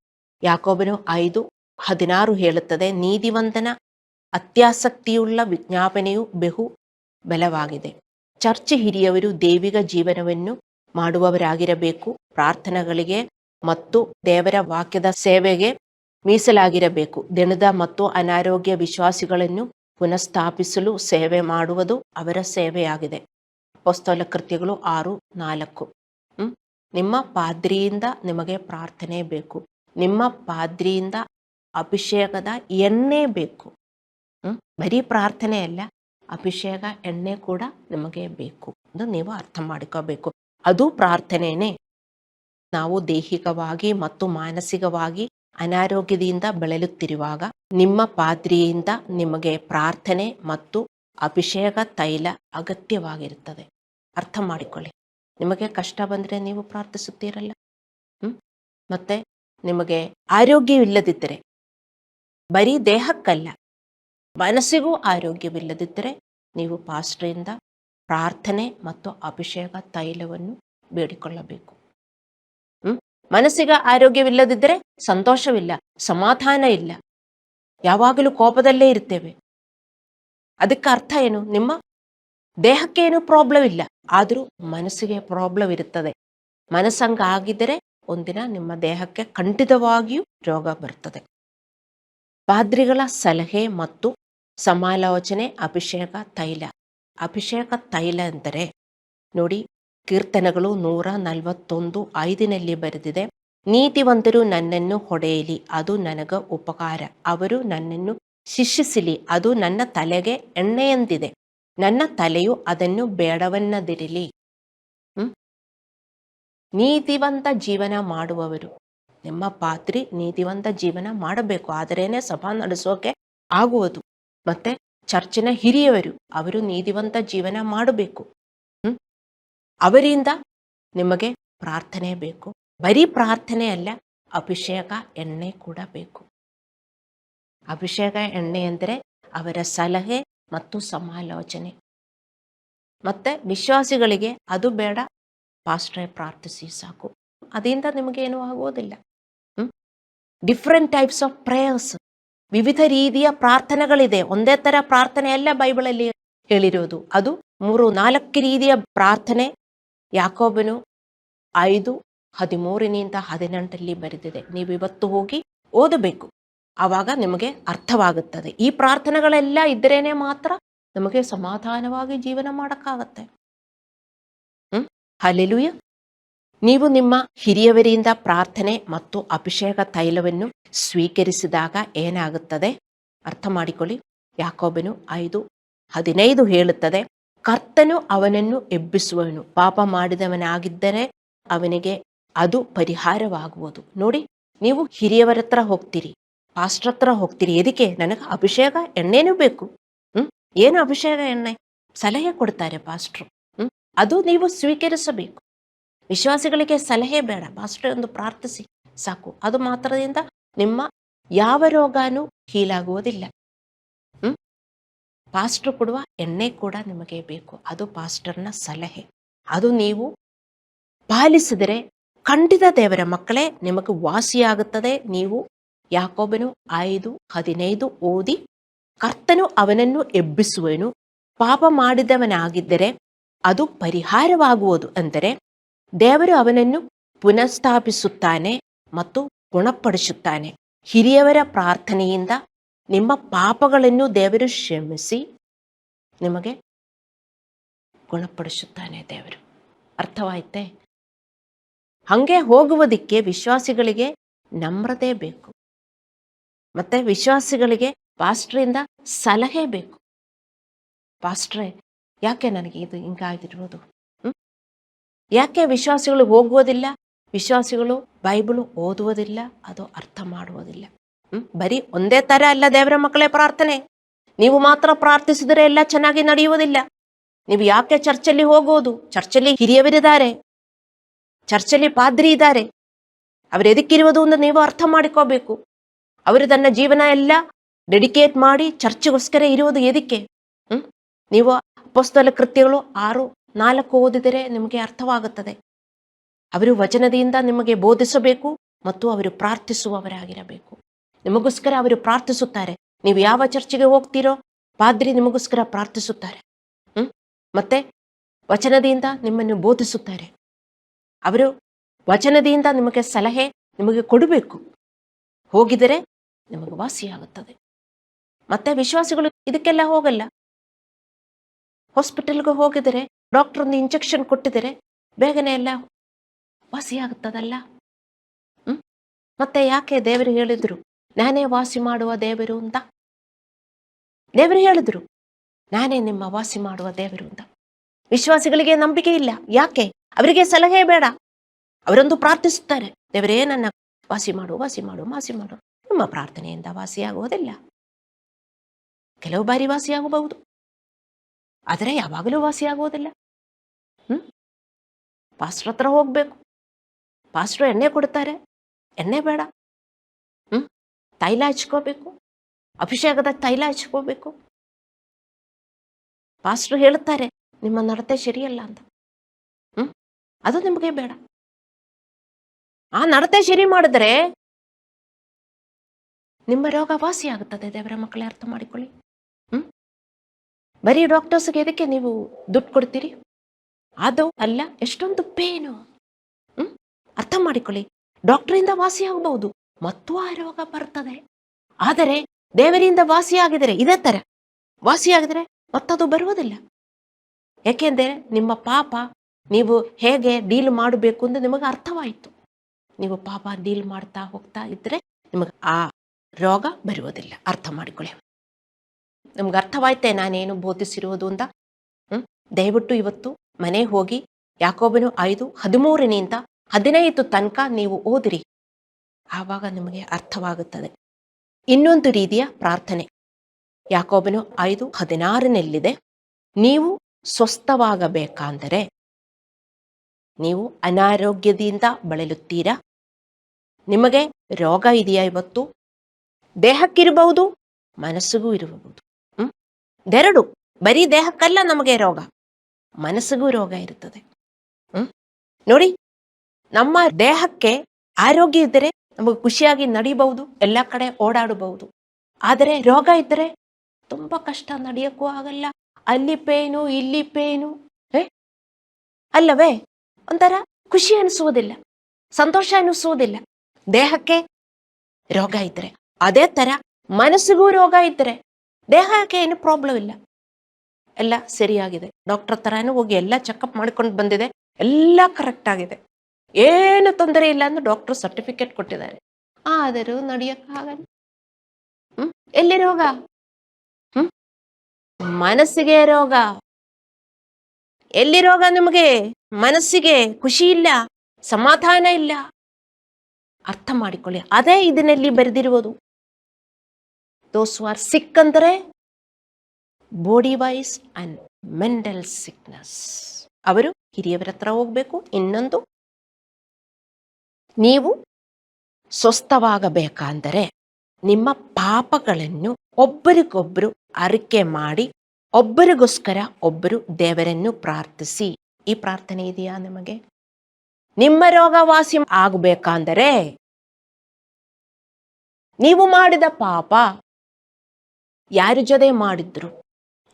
ಯಾಕೋಬನು 5:16 ಹೇಳುತ್ತದೆ, ನೀತಿವಂತನ ಅತ್ಯಾಸಕ್ತಿಯುಳ್ಳ ವಿಜ್ಞಾಪನೆಯು ಬಹು ಬಲವಾಗಿದೆ. ಚರ್ಚ್ ಹಿರಿಯವರು ದೈವಿಕ ಜೀವನವನ್ನು ಮಾಡುವವರಾಗಿರಬೇಕು. ಪ್ರಾರ್ಥನೆಗಳಿಗೆ ಮತ್ತು ದೇವರ ವಾಕ್ಯದ ಸೇವೆಗೆ ಮೀಸಲಾಗಿರಬೇಕು. ದಿನದ ಮತ್ತು ಅನಾರೋಗ್ಯ ವಿಶ್ವಾಸಿಗಳನ್ನು ಪುನಃಸ್ಥಾಪಿಸಲು ಸೇವೆ ಮಾಡುವುದು ಅವರ ಸೇವೆಯಾಗಿದೆ. ಅಪೊಸ್ತಲ ಕೃತ್ಯಗಳು 6:4. ನಿಮ್ಮ ಪಾದ್ರಿಯಿಂದ ನಿಮಗೆ ಪ್ರಾರ್ಥನೆ ಬೇಕು. ನಿಮ್ಮ ಪಾದ್ರಿಯಿಂದ ಅಭಿಷೇಕದ ಎಣ್ಣೆ ಬೇಕು. ಬರೀ ಪ್ರಾರ್ಥನೆ ಅಲ್ಲ, ಅಭಿಷೇಕ ಎಣ್ಣೆ ಕೂಡ ನಿಮಗೆ ಬೇಕು ಎಂದು ನೀವು ಅರ್ಥ ಮಾಡಿಕೋಬೇಕು. ಅದು ಪ್ರಾರ್ಥನೆನೇ. ನಾವು ದೈಹಿಕವಾಗಿ ಮತ್ತು ಮಾನಸಿಕವಾಗಿ ಅನಾರೋಗ್ಯದಿಂದ ಬಳಲುತ್ತಿರುವಾಗ ನಿಮ್ಮ ಪಾದ್ರಿಯಿಂದ ನಿಮಗೆ ಪ್ರಾರ್ಥನೆ ಮತ್ತು ಅಭಿಷೇಕ ತೈಲ ಅಗತ್ಯವಾಗಿರುತ್ತದೆ. ಅರ್ಥ ಮಾಡಿಕೊಳ್ಳಿ. ನಿಮಗೆ ಕಷ್ಟ ಬಂದರೆ ನೀವು ಪ್ರಾರ್ಥಿಸುತ್ತೀರಲ್ಲ. ಮತ್ತೆ ನಿಮಗೆ ಆರೋಗ್ಯವಿಲ್ಲದಿದ್ದರೆ, ಬರೀ ದೇಹಕ್ಕಲ್ಲ ಮನಸ್ಸಿಗೂ ಆರೋಗ್ಯವಿಲ್ಲದಿದ್ದರೆ ನೀವು ಪಾಸ್ಟ್ರಿಂದ ಪ್ರಾರ್ಥನೆ ಮತ್ತು ಅಭಿಷೇಕ ತೈಲವನ್ನು ಬೇಡಿಕೊಳ್ಳಬೇಕು. ಮನಸ್ಸಿಗೆ ಆರೋಗ್ಯವಿಲ್ಲದಿದ್ದರೆ ಸಂತೋಷವಿಲ್ಲ, ಸಮಾಧಾನ ಇಲ್ಲ, ಯಾವಾಗಲೂ ಕೋಪದಲ್ಲೇ ಇರ್ತೇವೆ. ಅದಕ್ಕೆ ಅರ್ಥ ಏನು? ನಿಮ್ಮ ದೇಹಕ್ಕೆ ಏನು ಪ್ರಾಬ್ಲಮ್ ಇಲ್ಲ, ಆದರೂ ಮನಸ್ಸಿಗೆ ಪ್ರಾಬ್ಲಮ್ ಇರುತ್ತದೆ. ಮನಸ್ಸಂಗ ಆಗಿದ್ದರೆ ಒಂದಿನ ನಿಮ್ಮ ದೇಹಕ್ಕೆ ಖಂಡಿತವಾಗಿಯೂ ರೋಗ ಬರ್ತದೆ. ಪಾದ್ರಿಗಳ ಸಲಹೆ ಮತ್ತು ಸಮಾಲೋಚನೆ ಅಭಿಷೇಕ ತೈಲ. ಅಭಿಷೇಕ ತೈಲ ಎಂದರೆ ನೋಡಿ, ಕೀರ್ತನೆಗಳು 141:5 ಬರೆದಿದೆ, ನೀತಿವಂತರು ನನ್ನನ್ನು ಹೊಡೆಯಲಿ, ಅದು ನನಗ ಉಪಕಾರ. ಅವರು ನನ್ನನ್ನು ಶಿಕ್ಷಿಸಲಿ, ಅದು ನನ್ನ ತಲೆಗೆ ಎಣ್ಣೆಯಂತಿದೆ. ನನ್ನ ತಲೆಯು ಅದನ್ನು ಬೇಡವನ್ನದಿರಲಿ. ನೀತಿವಂತ ಜೀವನ ಮಾಡುವವರು, ನಿಮ್ಮ ಪಾದ್ರಿ ನೀತಿವಂತ ಜೀವನ ಮಾಡಬೇಕು, ಆದರೇನೆ ಸಭಾ ನಡೆಸೋಕೆ ಆಗುವುದು. ಮತ್ತೆ ಚರ್ಚಿನ ಹಿರಿಯವರು, ಅವರು ನೀತಿವಂತ ಜೀವನ ಮಾಡಬೇಕು. ಅವರಿಂದ ನಿಮಗೆ ಪ್ರಾರ್ಥನೆ ಬೇಕು. ಬರೀ ಪ್ರಾರ್ಥನೆ ಅಲ್ಲ, ಅಭಿಷೇಕ ಎಣ್ಣೆ ಕೂಡ ಬೇಕು. ಅಭಿಷೇಕ ಎಣ್ಣೆ ಅಂದರೆ ಅವರ ಸಲಹೆ ಮತ್ತು ಸಮಾಲೋಚನೆ. ಮತ್ತೆ ವಿಶ್ವಾಸಿಗಳಿಗೆ ಅದು ಬೇಡ, ಪಾಸ್ಟ್ರೇ ಪ್ರಾರ್ಥಿಸಿ ಸಾಕು, ಅದರಿಂದ ನಿಮಗೇನು ಆಗುವುದಿಲ್ಲ. ಡಿಫ್ರೆಂಟ್ ಟೈಪ್ಸ್ ಆಫ್ ಪ್ರೇಯರ್ಸ್, ವಿವಿಧ ರೀತಿಯ ಪ್ರಾರ್ಥನೆಗಳಿದೆ. ಒಂದೇ ತರ ಪ್ರಾರ್ಥನೆ ಅಲ್ಲ ಬೈಬಲಲ್ಲಿ ಹೇಳಿರೋದು. ಅದು 3-4 ರೀತಿಯ ಪ್ರಾರ್ಥನೆ ಯಾಕೋಬನು 5:13-18 ಬರೆದಿದೆ. ನೀವು ಇವತ್ತು ಹೋಗಿ ಓದಬೇಕು, ಆವಾಗ ನಿಮಗೆ ಅರ್ಥವಾಗುತ್ತದೆ. ಈ ಪ್ರಾರ್ಥನೆಗಳೆಲ್ಲ ಇದ್ದರೇನೆ ಮಾತ್ರ ನಮಗೆ ಸಮಾಧಾನವಾಗಿ ಜೀವನ ಮಾಡೋಕ್ಕಾಗತ್ತೆ. ಹಲ್ಲೆಲೂಯಾ. ನೀವು ನಿಮ್ಮ ಹಿರಿಯವರಿಂದ ಪ್ರಾರ್ಥನೆ ಮತ್ತು ಅಭಿಷೇಕ ತೈಲವನ್ನು ಸ್ವೀಕರಿಸಿದಾಗ ಏನಾಗುತ್ತದೆ ಅರ್ಥ ಮಾಡಿಕೊಳ್ಳಿ. ಯಾಕೋಬನು 5:15 ಹೇಳುತ್ತದೆ, ಕರ್ತನು ಅವನನ್ನು ಎಬ್ಬಿಸುವನು. ಪಾಪ ಮಾಡಿದವನಾಗಿದ್ದರೆ ಅವನಿಗೆ ಅದು ಪರಿಹಾರವಾಗುವುದು. ನೋಡಿ, ನೀವು ಹಿರಿಯವರ ಹತ್ರ ಹೋಗ್ತೀರಿ, ಪಾಸ್ಟರ್ ಹತ್ರ ಹೋಗ್ತೀರಿ, ಎದಕ್ಕೆ? ನನಗೆ ಅಭಿಷೇಕ ಎಣ್ಣೆನೂ ಬೇಕು. ಏನು ಅಭಿಷೇಕ ಎಣ್ಣೆ? ಸಲಹೆ ಕೊಡ್ತಾರೆ ಪಾಸ್ಟ್ರು. ಅದು ನೀವು ಸ್ವೀಕರಿಸಬೇಕು. ವಿಶ್ವಾಸಿಗಳಿಗೆ ಸಲಹೆ ಬೇಡ, ಪಾಸ್ಟರ್ ಒಂದು ಪ್ರಾರ್ಥಿಸಿ ಸಾಕು. ಅದು ಮಾತ್ರದಿಂದ ನಿಮ್ಮ ಯಾವ ರೋಗನೂ ಹೀಲಾಗುವುದಿಲ್ಲ. ಪಾಸ್ಟರ್ ಕೊಡುವ ಎಣ್ಣೆ ಕೂಡ ನಿಮಗೆ ಬೇಕು. ಅದು ಪಾಸ್ಟರ್ನ ಸಲಹೆ. ಅದು ನೀವು ಪಾಲಿಸಿದರೆ ಖಂಡಿತ ದೇವರ ಮಕ್ಕಳೇ ನಿಮಗೆ ವಾಸಿಯಾಗುತ್ತದೆ. ನೀವು ಯಾಕೋಬನು 5:15 ಓದಿ, ಕರ್ತನು ಅವನನ್ನು ಎಬ್ಬಿಸುವನು, ಪಾಪ ಮಾಡಿದವನಾಗಿದ್ದರೆ ಅದು ಪರಿಹಾರವಾಗುವುದು. ಅಂದರೆ ದೇವರು ಅವನನ್ನು ಪುನಃಸ್ಥಾಪಿಸುತ್ತಾನೆ ಮತ್ತು ಗುಣಪಡಿಸುತ್ತಾನೆ. ಹಿರಿಯವರ ಪ್ರಾರ್ಥನೆಯಿಂದ ನಿಮ್ಮ ಪಾಪಗಳನ್ನು ದೇವರು ಕ್ಷಮಿಸಿ ನಿಮಗೆ ಗುಣಪಡಿಸುತ್ತಾನೆ ದೇವರು. ಅರ್ಥವಾಯ್ತೆ? ಹಂಗೆ ಹೋಗುವುದಕ್ಕೆ ವಿಶ್ವಾಸಿಗಳಿಗೆ ನಮ್ರತೆ ಬೇಕು. ಮತ್ತೆ ವಿಶ್ವಾಸಿಗಳಿಗೆ ಪಾಸ್ಟ್ರಿಂದ ಸಲಹೆ ಬೇಕು. ಪಾಸ್ಟ್ರೇ, ಯಾಕೆ ನನಗೆ ಇದು ಹಿಂಗಾಗಿರ್ಬೋದು? ಯಾಕೆ ವಿಶ್ವಾಸಿಗಳು ಹೋಗುವುದಿಲ್ಲ? ವಿಶ್ವಾಸಿಗಳು ಬೈಬಲ್ ಓದುವುದಿಲ್ಲ, ಅದು ಅರ್ಥ ಮಾಡುವುದಿಲ್ಲ. ಬರೀ ಒಂದೇ ತರ ಅಲ್ಲ ದೇವರ ಮಕ್ಕಳೇ ಪ್ರಾರ್ಥನೆ. ನೀವು ಮಾತ್ರ ಪ್ರಾರ್ಥಿಸಿದರೆ ಎಲ್ಲ ಚೆನ್ನಾಗಿ ನಡೆಯುವುದಿಲ್ಲ. ನೀವು ಯಾಕೆ ಚರ್ಚಲ್ಲಿ ಹೋಗುವುದು? ಚರ್ಚಲ್ಲಿ ಹಿರಿಯವರಿದ್ದಾರೆ, ಚರ್ಚಲ್ಲಿ ಪಾದ್ರಿ ಇದ್ದಾರೆ. ಅವರು ಎದಕ್ಕಿರುವುದು ಅಂತ ನೀವು ಅರ್ಥ ಮಾಡಿಕೋಬೇಕು. ಅವರು ತನ್ನ ಜೀವನ ಎಲ್ಲ ಡೆಡಿಕೇಟ್ ಮಾಡಿ ಚರ್ಚೆಗೋಸ್ಕರ ಇರುವುದು ಎದಕ್ಕೆ? ನೀವು ಅಪೊಸ್ತಲ ಕೃತ್ಯಗಳು 6:4 ಓದಿದರೆ ನಿಮಗೆ ಅರ್ಥವಾಗುತ್ತದೆ. ಅವರು ವಚನದಿಂದ ನಿಮಗೆ ಬೋಧಿಸಬೇಕು ಮತ್ತು ಅವರು ಪ್ರಾರ್ಥಿಸುವವರಾಗಿರಬೇಕು. ನಿಮಗೋಸ್ಕರ ಅವರು ಪ್ರಾರ್ಥಿಸುತ್ತಾರೆ. ನೀವು ಯಾವ ಚರ್ಚಿಗೆ ಹೋಗ್ತೀರೋ ಪಾದ್ರಿ ನಿಮಗೋಸ್ಕರ ಪ್ರಾರ್ಥಿಸುತ್ತಾರೆ. ಮತ್ತೆ ವಚನದಿಂದ ನಿಮ್ಮನ್ನು ಬೋಧಿಸುತ್ತಾರೆ. ಅವರು ವಚನದಿಂದ ನಿಮಗೆ ಸಲಹೆ ನಿಮಗೆ ಕೊಡಬೇಕು. ಹೋಗಿದರೆ ನಿಮಗೆ ವಾಸಿಯಾಗುತ್ತದೆ. ಮತ್ತೆ ವಿಶ್ವಾಸಿಗಳು ಇದಕ್ಕೆಲ್ಲ ಹೋಗಲ್ಲ. ಹಾಸ್ಪಿಟಲ್ಗೆ ಹೋಗಿದರೆ ಡಾಕ್ಟರ್ ಒಂದು ಇಂಜೆಕ್ಷನ್ ಕೊಟ್ಟಿದರೆ ಬೇಗನೆ ಎಲ್ಲ ವಾಸಿಯಾಗುತ್ತದಲ್ಲ. ಮತ್ತೆ ಯಾಕೆ ದೇವರು ಹೇಳಿದ್ರು ನಾನೇ ವಾಸಿ ಮಾಡುವ ದೇವರು ಅಂತ? ದೇವರು ಹೇಳಿದ್ರು ನಾನೇ ನಿಮ್ಮ ವಾಸಿ ಮಾಡುವ ದೇವರು ಅಂತ. ವಿಶ್ವಾಸಿಗಳಿಗೆ ನಂಬಿಕೆ ಇಲ್ಲ. ಯಾಕೆ? ಅವರಿಗೆ ಸಲಹೆ ಬೇಡ. ಅವರೊಂದು ಪ್ರಾರ್ಥಿಸುತ್ತಾರೆ, ದೇವರೇ ನನ್ನ ವಾಸಿ ಮಾಡು, ವಾಸಿ ಮಾಡು, ವಾಸಿ ಮಾಡು. ನಿಮ್ಮ ಪ್ರಾರ್ಥನೆಯಿಂದ ವಾಸಿಯಾಗುವುದಿಲ್ಲ. ಕೆಲವು ಬಾರಿ ವಾಸಿಯಾಗಬಹುದು, ಆದರೆ ಯಾವಾಗಲೂ ವಾಸಿಯಾಗುವುದಿಲ್ಲ. ಪಾಸ್ಟರ್ ಹತ್ರ ಹೋಗ್ಬೇಕು. ಪಾಸ್ಟರ್ ಎಣ್ಣೆ ಕೊಡ್ತಾರೆ, ಎಣ್ಣೆ ಬೇಡ. ತೈಲ ಹಚ್ಕೋಬೇಕು, ಅಭಿಷೇಕದ ತೈಲ ಹಚ್ಕೋಬೇಕು. ಪಾಸ್ಟರ್ ಹೇಳುತ್ತಾರೆ ನಿಮ್ಮ ನಡತೆ ಸರಿಯಲ್ಲ ಅಂತ. ಅದು ನಿಮಗೆ ಬೇಡ. ಆ ನಡತೆ ಸರಿ ಮಾಡಿದ್ರೆ ನಿಮ್ಮ ರೋಗ ವಾಸಿಯಾಗುತ್ತದೆ. ದೇವರ ಮಕ್ಕಳೇ ಅರ್ಥ ಮಾಡಿಕೊಳ್ಳಿ. ಬರೀ ಡಾಕ್ಟರ್ಸ್ಗೆ ಎದಕ್ಕೆ ನೀವು ದುಡ್ಡು ಕೊಡ್ತೀರಿ? ಅದು ಅಲ್ಲ, ಎಷ್ಟೊಂದು ಪೇನು. ಅರ್ಥ ಮಾಡಿಕೊಳ್ಳಿ. ಡಾಕ್ಟರಿಂದ ವಾಸಿಯಾಗಬಹುದು ಮತ್ತು ಆ ರೋಗ ಬರ್ತದೆ. ಆದರೆ ದೇವರಿಂದ ವಾಸಿಯಾಗಿದರೆ ಇದೇ ತರ ವಾಸಿಯಾಗಿದರೆ ಮತ್ತದು ಬರುವುದಿಲ್ಲ. ಯಾಕೆಂದರೆ ನಿಮ್ಮ ಪಾಪ ನೀವು ಹೇಗೆ ಡೀಲ್ ಮಾಡಬೇಕು ಅಂತ ನಿಮಗೆ ಅರ್ಥವಾಯಿತು. ನೀವು ಪಾಪ ಡೀಲ್ ಮಾಡ್ತಾ ಹೋಗ್ತಾ ಇದ್ರೆ ನಿಮಗೆ ಆ ರೋಗ ಬರುವುದಿಲ್ಲ. ಅರ್ಥ ಮಾಡಿಕೊಳ್ಳಿ. ನಿಮ್ಗೆ ಅರ್ಥವಾಯ್ತೆ ನಾನೇನು ಬೋಧಿಸಿರುವುದು ಅಂತ? ದಯವಿಟ್ಟು ಇವತ್ತು ಮನೆ ಹೋಗಿ ಯಾಕೋಬನು 5:13-15 ತನಕ ನೀವು ಓದಿರಿ. ಆವಾಗ ನಿಮಗೆ ಅರ್ಥವಾಗುತ್ತದೆ. ಇನ್ನೊಂದು ರೀತಿಯ ಪ್ರಾರ್ಥನೆ ಯಾಕೋಬನು 5:16 ನೀವು ಸ್ವಸ್ಥವಾಗಬೇಕಾದರೆ, ನೀವು ಅನಾರೋಗ್ಯದಿಂದ ಬಳಲುತ್ತೀರಾ? ನಿಮಗೆ ರೋಗ ಇದೆಯಾ? ಇವತ್ತು ದೇಹಕ್ಕಿರಬಹುದು, ಮನಸ್ಸಿಗೂ ಇರಬಹುದು. ಎರಡು, ಬರೀ ದೇಹಕ್ಕಲ್ಲ ನಮಗೆ ರೋಗ, ಮನಸ್ಸಿಗೂ ರೋಗ ಇರುತ್ತದೆ. ನೋಡಿ, ನಮ್ಮ ದೇಹಕ್ಕೆ ಆರೋಗ್ಯ ಇದ್ದರೆ ನಮಗೆ ಖುಷಿಯಾಗಿ ನಡಿಬಹುದು, ಎಲ್ಲ ಕಡೆ ಓಡಾಡಬಹುದು. ಆದರೆ ರೋಗ ಇದ್ದರೆ ತುಂಬಾ ಕಷ್ಟ, ನಡೆಯಕ್ಕೂ ಆಗಲ್ಲ. ಅಲ್ಲಿ ಪೇನು, ಇಲ್ಲಿ ಪೇನು, ಅಲ್ಲವೇ? ಒಂಥರ ಖುಷಿ ಅನಿಸುವುದಿಲ್ಲ, ಸಂತೋಷ ಅನಿಸುವುದಿಲ್ಲ. ದೇಹಕ್ಕೆ ರೋಗ ಇದ್ದರೆ ಅದೇ ತರ ಮನಸ್ಸಿಗೂ ರೋಗ ಇದ್ದರೆ ದೇಹಕ್ಕೆ ಏನು ಪ್ರಾಬ್ಲಮ್ ಇಲ್ಲ, ಎಲ್ಲ ಸರಿಯಾಗಿದೆ. ಡಾಕ್ಟರ್ ತರಾನು ಹೋಗಿ ಎಲ್ಲ ಚೆಕಪ್ ಮಾಡ್ಕೊಂಡು ಬಂದಿದೆ, ಎಲ್ಲ ಕರೆಕ್ಟ್ ಆಗಿದೆ, ಏನು ತೊಂದರೆ ಇಲ್ಲ ಅಂತ ಡಾಕ್ಟರ್ ಸರ್ಟಿಫಿಕೇಟ್ ಕೊಟ್ಟಿದ್ದಾರೆ. ಆದರೂ ನಡೆಯಕ್ಕಾಗಲ್ಲ. ಎಲ್ಲಿ ರೋಗ? ಮನಸ್ಸಿಗೆ ರೋಗ. ಎಲ್ಲಿ ರೋಗ? ನಿಮಗೆ ಮನಸ್ಸಿಗೆ ಖುಷಿ ಇಲ್ಲ, ಸಮಾಧಾನ ಇಲ್ಲ. ಅರ್ಥ ಮಾಡಿಕೊಳ್ಳಿ. ಅದೇ ಇದನ್ನಲ್ಲಿ ಬರೆದಿರುವುದು. ದೋಸ್ ಹೂ ಆರ್ ಸಿಕ್ ಅಂದರೆ body wise and mental sickness. ಅವರು ಹಿರಿಯವರ ಹತ್ರ ಹೋಗ್ಬೇಕು. ಇನ್ನೊಂದು, ನೀವು ಸ್ವಸ್ಥವಾಗಬೇಕಾದರೆ ನಿಮ್ಮ ಪಾಪಗಳನ್ನು ಒಬ್ಬರಿಗೊಬ್ಬರು ಅರಿಕೆ ಮಾಡಿ ಒಬ್ಬರಿಗೋಸ್ಕರ ಒಬ್ಬರು ದೇವರನ್ನು ಪ್ರಾರ್ಥಿಸಿ. ಈ ಪ್ರಾರ್ಥನೆ ಇದೆಯಾ ನಿಮಗೆ? ನಿಮ್ಮ ರೋಗ ವಾಸಿ ಆಗಬೇಕಂದರೆ ನೀವು ಮಾಡಿದ ಪಾಪ ಯಾರ ಜೊತೆ ಮಾಡಿದ್ರು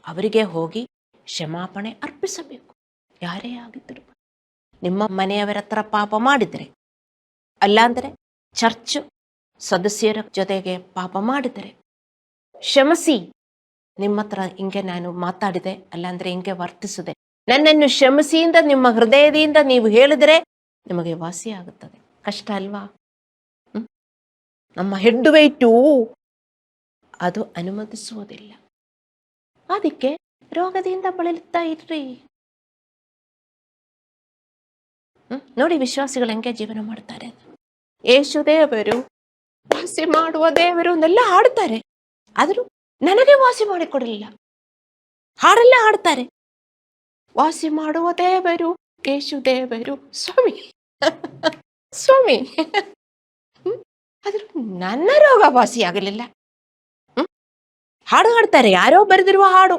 ಅವರಿಗೆ ಹೋಗಿ ಕ್ಷಮಾಪಣೆ ಅರ್ಪಿಸಬೇಕು. ಯಾರೇ ಆಗಿದ್ರು, ನಿಮ್ಮ ಮನೆಯವರ ಹತ್ರ ಪಾಪ ಮಾಡಿದರೆ, ಅಲ್ಲಾಂದರೆ ಚರ್ಚ್ ಸದಸ್ಯರ ಜೊತೆಗೆ ಪಾಪ ಮಾಡಿದರೆ ಕ್ಷಮಿಸಿ. ನಿಮ್ಮ ಹತ್ರ ಹಿಂಗೆ ನಾನು ಮಾತಾಡಿದೆ, ಅಲ್ಲಾಂದ್ರೆ ಹಿಂಗೆ ವರ್ತಿಸಿದೆ, ನನ್ನನ್ನು ಕ್ಷಮಿಸಿಯಿಂದ ನಿಮ್ಮ ಹೃದಯದಿಂದ ನೀವು ಹೇಳಿದರೆ ನಿಮಗೆ ವಾಸಿ ಆಗುತ್ತದೆ. ಕಷ್ಟ ಅಲ್ವಾ? ನಮ್ಮ ಹೆಡ್ ವೆಯ್ಟು ಅದು ಅನುಮತಿಸುವುದಿಲ್ಲ. ಅದಕ್ಕೆ ರೋಗದಿಂದ ಬಳಲುತ್ತಾ ಇರ್ರಿ. ನೋಡಿ ವಿಶ್ವಾಸಿಗಳು ಹೆಂಗೆ ಜೀವನ ಮಾಡ್ತಾರೆ. ಯೇಸು ದೇವರು, ವಾಸಿ ಮಾಡುವ ದೇವರು ಅಂತೆಲ್ಲ ಹಾಡ್ತಾರೆ, ಆದರೂ ನನಗೆ ವಾಸಿ ಮಾಡಿಕೊಡಲಿಲ್ಲ. ಹಾಡೆಲ್ಲ ಹಾಡ್ತಾರೆ, ವಾಸಿ ಮಾಡುವ ದೇವರು ಯೇಸು ದೇವರು ಸ್ವಾಮಿ ಸ್ವಾಮಿ, ಆದರೂ ನನ್ನ ರೋಗ ವಾಸಿ ಆಗಲಿಲ್ಲ. ಹಾಡು ಹಾಡ್ತಾರೆ, ಯಾರೋ ಬರೆದಿರುವ ಹಾಡು,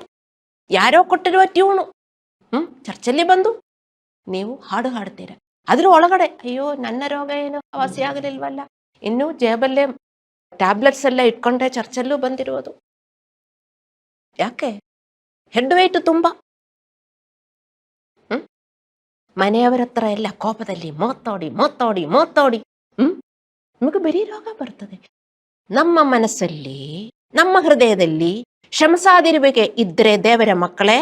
ಯಾರೋ ಕೊಟ್ಟಿರುವ ಟ್ಯೂನು. ಚರ್ಚಲ್ಲಿ ಬಂದು ನೀವು ಹಾಡು ಹಾಡ್ತೀರ, ಅದ್ರ ಒಳಗಡೆ ಅಯ್ಯೋ ನನ್ನ ರೋಗ ಏನು ವಾಸಿ ಆಗಲಿಲ್ವಲ್ಲ, ಇನ್ನೂ ಜೇಬಲ್ಲೇ ಟ್ಯಾಬ್ಲೆಟ್ಸ್ ಎಲ್ಲ ಇಟ್ಕೊಂಡೆ ಚರ್ಚಲ್ಲೂ ಬಂದಿರೋದು. ಯಾಕೆ? ಹೆಡ್ ವೇಟ್ ತುಂಬ. ಮನೆಯವರ ಹತ್ರ ಎಲ್ಲ ಕೋಪದಲ್ಲಿ ಮಾತಾಡಿ ಮಾತಾಡಿ ಮಾತಾಡಿ ನಿಮಗೆ ಬರೀ ರೋಗ ಬರ್ತದೆ. ನಮ್ಮ ಮನಸ್ಸಲ್ಲಿ, ನಮ್ಮ ಹೃದಯದಲ್ಲಿ ಕ್ಷಮಿಸದಿರುವಿಕೆ ಇದ್ರೆ ದೇವರ ಮಕ್ಕಳೇ,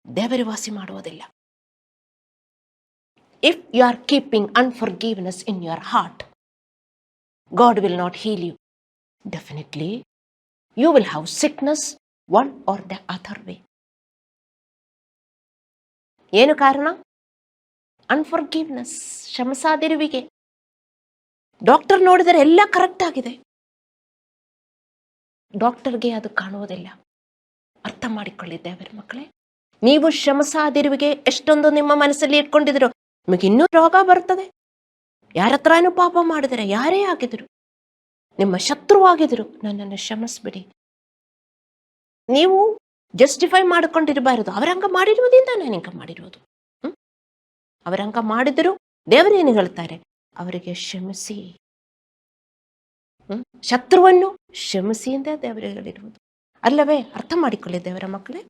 ದೇವರು ವಾಸಿ ಮಾಡುವುದಿಲ್ಲ. If you are keeping unforgiveness in your heart, God will not heal you. Definitely, you will have sickness one or the other way. ಏನು ಕಾರಣ? ಅನ್ಫರ್ಗಿವ್ನೆಸ್, ಕ್ಷಮಿಸದಿರುವಿಕೆ. ಡಾಕ್ಟರ್ ನೋಡಿದರೆ ಎಲ್ಲ ಕರೆಕ್ಟ್ ಆಗಿದೆ, ಡಾಕ್ಟರ್ಗೆ ಅದು ಕಾಣುವುದಿಲ್ಲ. ಅರ್ಥ ಮಾಡಿಕೊಳ್ಳಿ ದೇವರ ಮಕ್ಕಳೇ, ನೀವು ಕ್ಷಮಿಸದಿರುವಿಕೆ ಎಷ್ಟೊಂದು ನಿಮ್ಮ ಮನಸ್ಸಲ್ಲಿ ಇಟ್ಕೊಂಡಿದ್ರು, ನಿಮಗೆ ಇನ್ನೂ ರೋಗ ಬರ್ತದೆ. ಯಾರ ಹತ್ರನೂ ಪಾಪ ಮಾಡಿದರೆ, ಯಾರೇ ಆಗಿದ್ರು, ನಿಮ್ಮ ಶತ್ರುವಾಗಿದ್ರು, ನನ್ನನ್ನು ಕ್ಷಮಿಸ್ಬಿಡಿ. ನೀವು ಜಸ್ಟಿಫೈ ಮಾಡಿಕೊಂಡಿರಬಾರದು. ಅವರಂಗ ಮಾಡಿರುವುದಿಂದ ನಾನು ಹಿಂಗ ಮಾಡಿರುವುದು. ಅವರಂಗ ಮಾಡಿದ್ರು ದೇವರೇನು ಹೇಳ್ತಾರೆ? ಅವರಿಗೆ ಕ್ಷಮಿಸಿ. ಶತ್ರುವನ್ನು ಕ್ಷಮಿಸಿ ಅಂತ ದೇವರು ಹೇಳಿರುವುದು ಅಲ್ಲವೇ? ಅರ್ಥ ಮಾಡಿಕೊಳ್ಳಿ ದೇವರ ಮಕ್ಕಳೇ.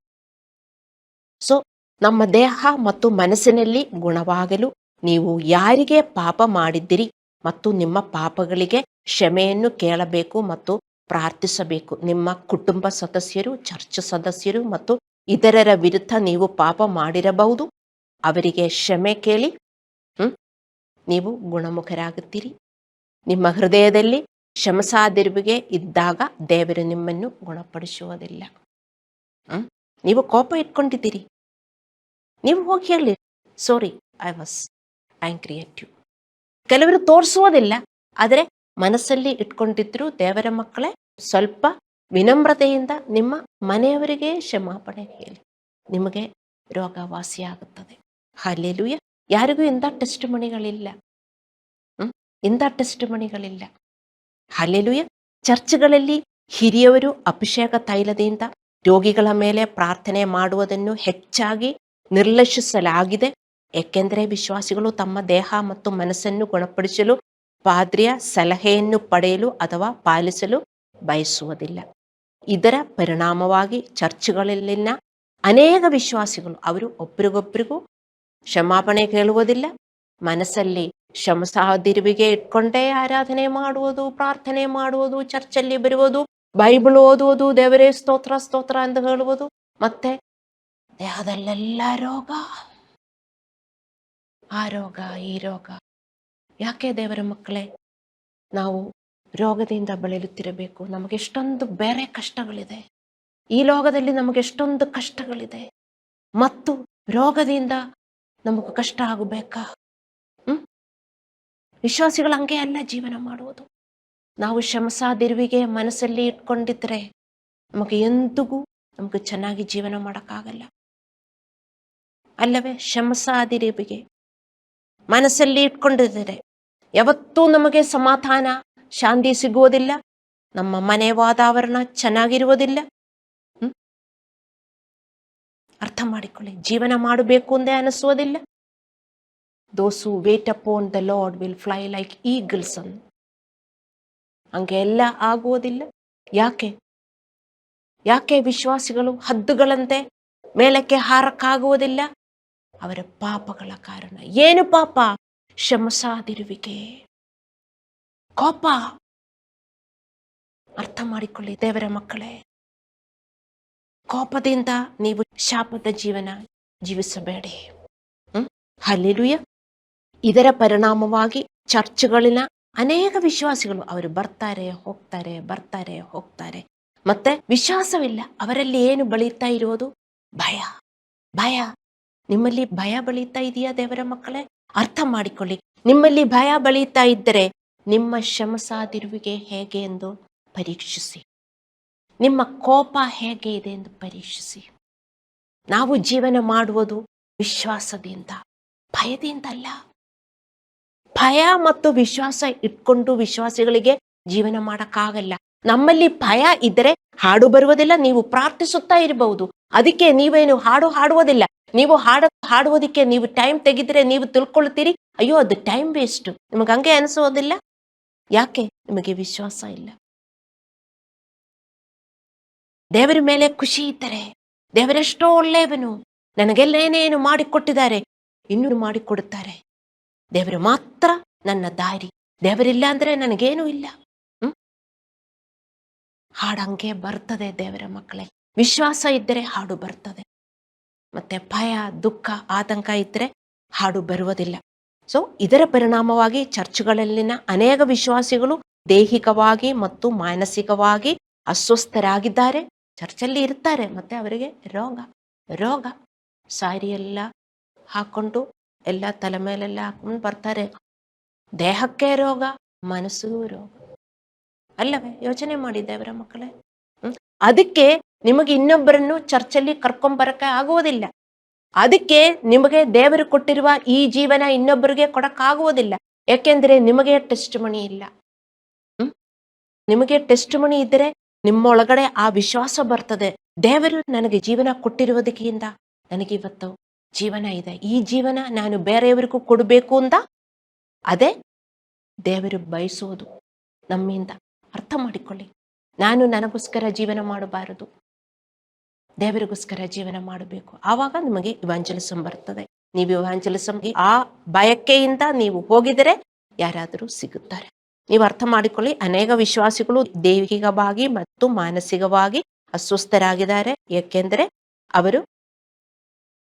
ಸೊ ನಮ್ಮ ದೇಹ ಮತ್ತು ಮನಸ್ಸಿನಲ್ಲಿ ಗುಣವಾಗಲು ನೀವು ಯಾರಿಗೆ ಪಾಪ ಮಾಡಿದ್ದೀರಿ ಮತ್ತು ನಿಮ್ಮ ಪಾಪಗಳಿಗೆ ಕ್ಷಮೆಯನ್ನು ಕೇಳಬೇಕು ಮತ್ತು ಪ್ರಾರ್ಥಿಸಬೇಕು. ನಿಮ್ಮ ಕುಟುಂಬ ಸದಸ್ಯರು, ಚರ್ಚ್ ಸದಸ್ಯರು ಮತ್ತು ಇತರರ ವಿರುದ್ಧ ನೀವು ಪಾಪ ಮಾಡಿರಬಹುದು. ಅವರಿಗೆ ಕ್ಷಮೆ ಕೇಳಿ ನೀವು ಗುಣಮುಖರಾಗುತ್ತೀರಿ. ನಿಮ್ಮ ಹೃದಯದಲ್ಲಿ ಕ್ಷಮಿಸದಿರುವಿಕೆ ಇದ್ದಾಗ ದೇವರು ನಿಮ್ಮನ್ನು ಗುಣಪಡಿಸುವುದಿಲ್ಲ. ನೀವು ಕೋಪ ಇಟ್ಕೊಂಡಿದ್ದೀರಿ, ನೀವು ಹೋಗಿ ಹೇಳಿ, sorry, I was angry at you. ಕೆಲವರು ತೋರಿಸುವುದಿಲ್ಲ, ಆದರೆ ಮನಸ್ಸಲ್ಲಿ ಇಟ್ಕೊಂಡಿದ್ರು. ದೇವರ ಮಕ್ಕಳೇ, ಸ್ವಲ್ಪ ವಿನಮ್ರತೆಯಿಂದ ನಿಮ್ಮ ಮನೆಯವರಿಗೆ ಕ್ಷಮಾಪಣೆ ಹೇಳಿ, ನಿಮಗೆ ರೋಗ ವಾಸಿಯಾಗುತ್ತದೆ. ಹಲ್ಲೆಲೂಯ. ಯಾರಿಗೂ ಇಂಥ ಟೆಸ್ಟ್ ಮಣಿಗಳಿಲ್ಲ, ಇಂಥ ಟೆಸ್ಟ್ ಮಣಿಗಳಿಲ್ಲ. ಹಲ್ಲೆಲೂಯ. ಚರ್ಚ್ಗಳಲ್ಲಿ ಹಿರಿಯವರು ಅಭಿಷೇಕ ತೈಲದಿಂದ ರೋಗಿಗಳ ಮೇಲೆ ಪ್ರಾರ್ಥನೆ ಮಾಡುವುದನ್ನು ಹೆಚ್ಚಾಗಿ ನಿರ್ಲಕ್ಷಿಸಲಾಗಿದೆ. ಏಕೆಂದರೆ ವಿಶ್ವಾಸಿಗಳು ತಮ್ಮ ದೇಹ ಮತ್ತು ಮನಸ್ಸನ್ನು ಗುಣಪಡಿಸಲು ಪಾದ್ರಿಯ ಸಲಹೆಯನ್ನು ಪಡೆಯಲು ಅಥವಾ ಪಾಲಿಸಲು ಬಯಸುವುದಿಲ್ಲ. ಇದರ ಪರಿಣಾಮವಾಗಿ ಚರ್ಚ್ಗಳಲ್ಲಿನ ಅನೇಕ ವಿಶ್ವಾಸಿಗಳು ಅವರು ಒಬ್ಬರಿಗೊಬ್ಬರಿಗೂ ಕ್ಷಮಾಪಣೆ ಕೇಳುವುದಿಲ್ಲ. ಮನಸ್ಸಲ್ಲಿ ಕ್ಷಮಿಸದಿರುವಿಕೆ ಇಟ್ಕೊಂಡೇ ಆರಾಧನೆ ಮಾಡುವುದು, ಪ್ರಾರ್ಥನೆ ಮಾಡುವುದು, ಚರ್ಚಲ್ಲಿ ಬರುವುದು, ಬೈಬಲ್ ಓದುವುದು, ದೇವರೇ ಸ್ತೋತ್ರ ಸ್ತೋತ್ರ ಎಂದು ಹೇಳುವುದು, ಮತ್ತೆ ದೇಹದಲ್ಲೆಲ್ಲ ರೋಗ, ಆ ರೋಗ ಈ ರೋಗ. ಯಾಕೆ ದೇವರ ಮಕ್ಕಳೇ ನಾವು ರೋಗದಿಂದ ಬಳಲುತ್ತಿರಬೇಕು? ನಮಗೆಷ್ಟೊಂದು ಬೇರೆ ಕಷ್ಟಗಳಿದೆ, ಈ ಲೋಕದಲ್ಲಿ ನಮಗೆಷ್ಟೊಂದು ಕಷ್ಟಗಳಿದೆ, ಮತ್ತು ರೋಗದಿಂದ ನಮಗೆ ಕಷ್ಟ ಆಗಬೇಕಾ? ವಿಶ್ವಾಸಿಗಳು ಹಂಗೆ ಅಲ್ಲ ಜೀವನ ಮಾಡುವುದು. ನಾವು ಕ್ಷಮಿಸದಿರುವಿಕೆ ಮನಸ್ಸಲ್ಲಿ ಇಟ್ಕೊಂಡಿದ್ರೆ ನಮಗೆ ಎಂದಿಗೂ ನಮಗೆ ಚೆನ್ನಾಗಿ ಜೀವನ ಮಾಡೋಕ್ಕಾಗಲ್ಲ, ಅಲ್ಲವೇ? ಕ್ಷಮಿಸದಿರುವಿಕೆ ಮನಸ್ಸಲ್ಲಿ ಇಟ್ಕೊಂಡಿದ್ದರೆ ಯಾವತ್ತೂ ನಮಗೆ ಸಮಾಧಾನ, ಶಾಂತಿ ಸಿಗುವುದಿಲ್ಲ. ನಮ್ಮ ಮನೆ ವಾತಾವರಣ ಚೆನ್ನಾಗಿರುವುದಿಲ್ಲ. ಅರ್ಥ ಮಾಡಿಕೊಳ್ಳಿ. ಜೀವನ ಮಾಡಬೇಕು ಅಂದೇ ಅನಿಸೋದಿಲ್ಲ. Those who wait upon the Lord will fly like eagles ಅನ್. ಹಂಗೆ ಎಲ್ಲ ಆಗುವುದಿಲ್ಲ. ಯಾಕೆ ವಿಶ್ವಾಸಿಗಳು ಹದ್ದುಗಳಂತೆ ಮೇಲಕ್ಕೆ ಹಾರಕ್ಕಾಗುವುದಿಲ್ಲ? ಅವರ ಪಾಪಗಳ ಕಾರಣ. ಏನು ಪಾಪ? ಕ್ಷಮಿಸದಿರುವಿಕೆ, ಕೋಪ. ಅರ್ಥ ಮಾಡಿಕೊಳ್ಳಿ ದೇವರ ಮಕ್ಕಳೇ, ಕೋಪದಿಂದ ನೀವು ಶಾಪದ ಜೀವನ ಜೀವಿಸಬೇಡಿ. ಹಲ್ಲೆಲೂಯ. ಇದರ ಪರಿಣಾಮವಾಗಿ ಚರ್ಚ್ಗಳಿನ ಅನೇಕ ವಿಶ್ವಾಸಿಗಳು ಅವರು ಬರ್ತಾರೆ ಹೋಗ್ತಾರೆ, ಮತ್ತೆ ವಿಶ್ವಾಸವಿಲ್ಲ. ಅವರಲ್ಲಿ ಏನು ಬೆಳೀತಾ ಇರೋದು? ಭಯ. ನಿಮ್ಮಲ್ಲಿ ಭಯ ಬೆಳೀತಾ ಇದೆಯಾ ದೇವರ ಮಕ್ಕಳೇ? ಅರ್ಥ ಮಾಡಿಕೊಳ್ಳಿ. ನಿಮ್ಮಲ್ಲಿ ಭಯ ಬೆಳೀತಾ ಇದ್ದರೆ ನಿಮ್ಮ ಕ್ಷಮಿಸದಿರುವಿಕೆ ಹೇಗೆ ಎಂದು ಪರೀಕ್ಷಿಸಿ. ನಿಮ್ಮ ಕೋಪ ಹೇಗೆ ಇದೆ ಎಂದು ಪರೀಕ್ಷಿಸಿ. ನಾವು ಜೀವನ ಮಾಡುವುದು ವಿಶ್ವಾಸದಿಂದ, ಭಯದಿಂದ ಅಲ್ಲ. ಭಯ ಮತ್ತು ವಿಶ್ವಾಸ ಇಟ್ಕೊಂಡು ವಿಶ್ವಾಸಿಗಳಿಗೆ ಜೀವನ ಮಾಡಕ್ಕಾಗಲ್ಲ. ನಮ್ಮಲ್ಲಿ ಭಯ ಇದ್ದರೆ ಹಾಡು ಬರುವುದಿಲ್ಲ. ನೀವು ಪ್ರಾರ್ಥಿಸುತ್ತಾ ಇರಬಹುದು, ಅದಕ್ಕೆ ನೀವೇನು ಹಾಡುವುದಿಲ್ಲ. ನೀವು ಹಾಡುವುದಕ್ಕೆ ನೀವು ಟೈಮ್ ತೆಗೆದ್ರೆ ನೀವು ತಿಳ್ಕೊಳ್ತೀರಿ, ಅಯ್ಯೋ ಅದು ಟೈಮ್ ವೇಸ್ಟ್. ನಿಮಗೆ ಹಂಗೆ ಅನಿಸೋದಿಲ್ಲ? ಯಾಕೆ? ನಿಮಗೆ ವಿಶ್ವಾಸ ಇಲ್ಲ. ದೇವರ ಮೇಲೆ ಖುಷಿ ಇದ್ದರೆ, ದೇವರೆಷ್ಟೋ ಒಳ್ಳೆಯವನು, ನನಗೆಲ್ಲ ಏನೇನು ಮಾಡಿಕೊಟ್ಟಿದ್ದಾರೆ, ಇನ್ನೂ ಮಾಡಿಕೊಡುತ್ತಾರೆ. ದೇವರು ಮಾತ್ರ ನನ್ನ ದಾರಿ, ದೇವರಿಲ್ಲ ಅಂದ್ರೆ ನನಗೇನೂ ಇಲ್ಲ. ಹಾಡಂಗೆ ಬರ್ತದೆ ದೇವರ ಮಕ್ಕಳೇ. ವಿಶ್ವಾಸ ಇದ್ದರೆ ಹಾಡು ಬರ್ತದೆ. ಮತ್ತೆ ಭಯ, ದುಃಖ, ಆತಂಕ ಇದ್ದರೆ ಹಾಡು ಬರುವುದಿಲ್ಲ. ಸೊ ಇದರ ಪರಿಣಾಮವಾಗಿ ಚರ್ಚ್ಗಳಲ್ಲಿನ ಅನೇಕ ವಿಶ್ವಾಸಿಗಳು ದೈಹಿಕವಾಗಿ ಮತ್ತು ಮಾನಸಿಕವಾಗಿ ಅಸ್ವಸ್ಥರಾಗಿದ್ದಾರೆ. ಚರ್ಚಲ್ಲಿ ಇರ್ತಾರೆ, ಮತ್ತೆ ಅವರಿಗೆ ರೋಗ ಸಾರಿ ಎಲ್ಲ ಹಾಕೊಂಡು ಎಲ್ಲ ತಲೆ ಮೇಲೆಲ್ಲ ಹಾಕೊಂಡು ಬರ್ತಾರೆ. ದೇಹಕ್ಕೆ ರೋಗ, ಮನಸ್ಸಿಗೂ ರೋಗ ಅಲ್ಲವೇ? ಯೋಚನೆ ಮಾಡಿ ದೇವರ ಮಕ್ಕಳೇ. ಅದಕ್ಕೆ ನಿಮಗೆ ಇನ್ನೊಬ್ಬರನ್ನು ಚರ್ಚಲ್ಲಿ ಕರ್ಕೊಂಬರಕ್ಕೆ ಆಗುವುದಿಲ್ಲ. ಅದಕ್ಕೆ ನಿಮಗೆ ದೇವರು ಕೊಟ್ಟಿರುವ ಈ ಜೀವನ ಇನ್ನೊಬ್ಬರಿಗೆ ಕೊಡಕ್ಕಾಗುವುದಿಲ್ಲ. ಯಾಕೆಂದ್ರೆ ನಿಮಗೆ ಟೆಸ್ಟ್ ಮಣಿ ಇಲ್ಲ. ನಿಮಗೆ ಟೆಸ್ಟ್ ಮಣಿ ಇದ್ದರೆ ನಿಮ್ಮೊಳಗಡೆ ಆ ವಿಶ್ವಾಸ ಬರ್ತದೆ. ದೇವರು ನನಗೆ ಜೀವನ ಕೊಟ್ಟಿರುವುದಕ್ಕಿಂತ ನನಗೆ ಇವತ್ತು ಜೀವನ ಇದೆ, ಈ ಜೀವನ ನಾನು ಬೇರೆಯವರಿಗೂ ಕೊಡಬೇಕು ಅಂತ ಅದೇ ದೇವರು ಬಯಸೋದು ನಮ್ಮಿಂದ. ಅರ್ಥ ಮಾಡಿಕೊಳ್ಳಿ. ನಾನು ನನಗೋಸ್ಕರ ಜೀವನ ಮಾಡಬಾರದು, ದೇವರಿಗೋಸ್ಕರ ಜೀವನ ಮಾಡಬೇಕು. ಆವಾಗ ನಿಮಗೆ ಇವಾಂಜಲಿಸಂ ಬರ್ತದೆ. ನೀವು ಇವಾಂಜಲಿಸಂ ಆ ಬಯಕೆಯಿಂದ ನೀವು ಹೋಗಿದರೆ ಯಾರಾದರೂ ಸಿಗುತ್ತಾರೆ. ನೀವು ಅರ್ಥ ಮಾಡಿಕೊಳ್ಳಿ. ಅನೇಕ ವಿಶ್ವಾಸಿಗಳು ದೈಹಿಕವಾಗಿ ಮತ್ತು ಮಾನಸಿಕವಾಗಿ ಅಸ್ವಸ್ಥರಾಗಿದ್ದಾರೆ. ಏಕೆಂದರೆ ಅವರು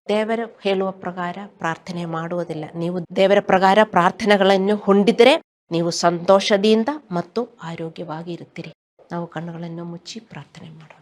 ದೇವರು ಹೇಳುವ ಪ್ರಕಾರ ಪ್ರಾರ್ಥನೆ ಮಾಡುವುದಿಲ್ಲ. ನೀವು ದೇವರ ಪ್ರಕಾರ ಪ್ರಾರ್ಥನೆಗಳನ್ನು ಹೊಂದಿದರೆ ನೀವು ಸಂತೋಷದಿಂದ ಮತ್ತು ಆರೋಗ್ಯವಾಗಿ ಇರುತ್ತೀರಿ. ನಾವು ಕಣ್ಣುಗಳನ್ನು ಮುಚ್ಚಿ ಪ್ರಾರ್ಥನೆ ಮಾಡೋಣ.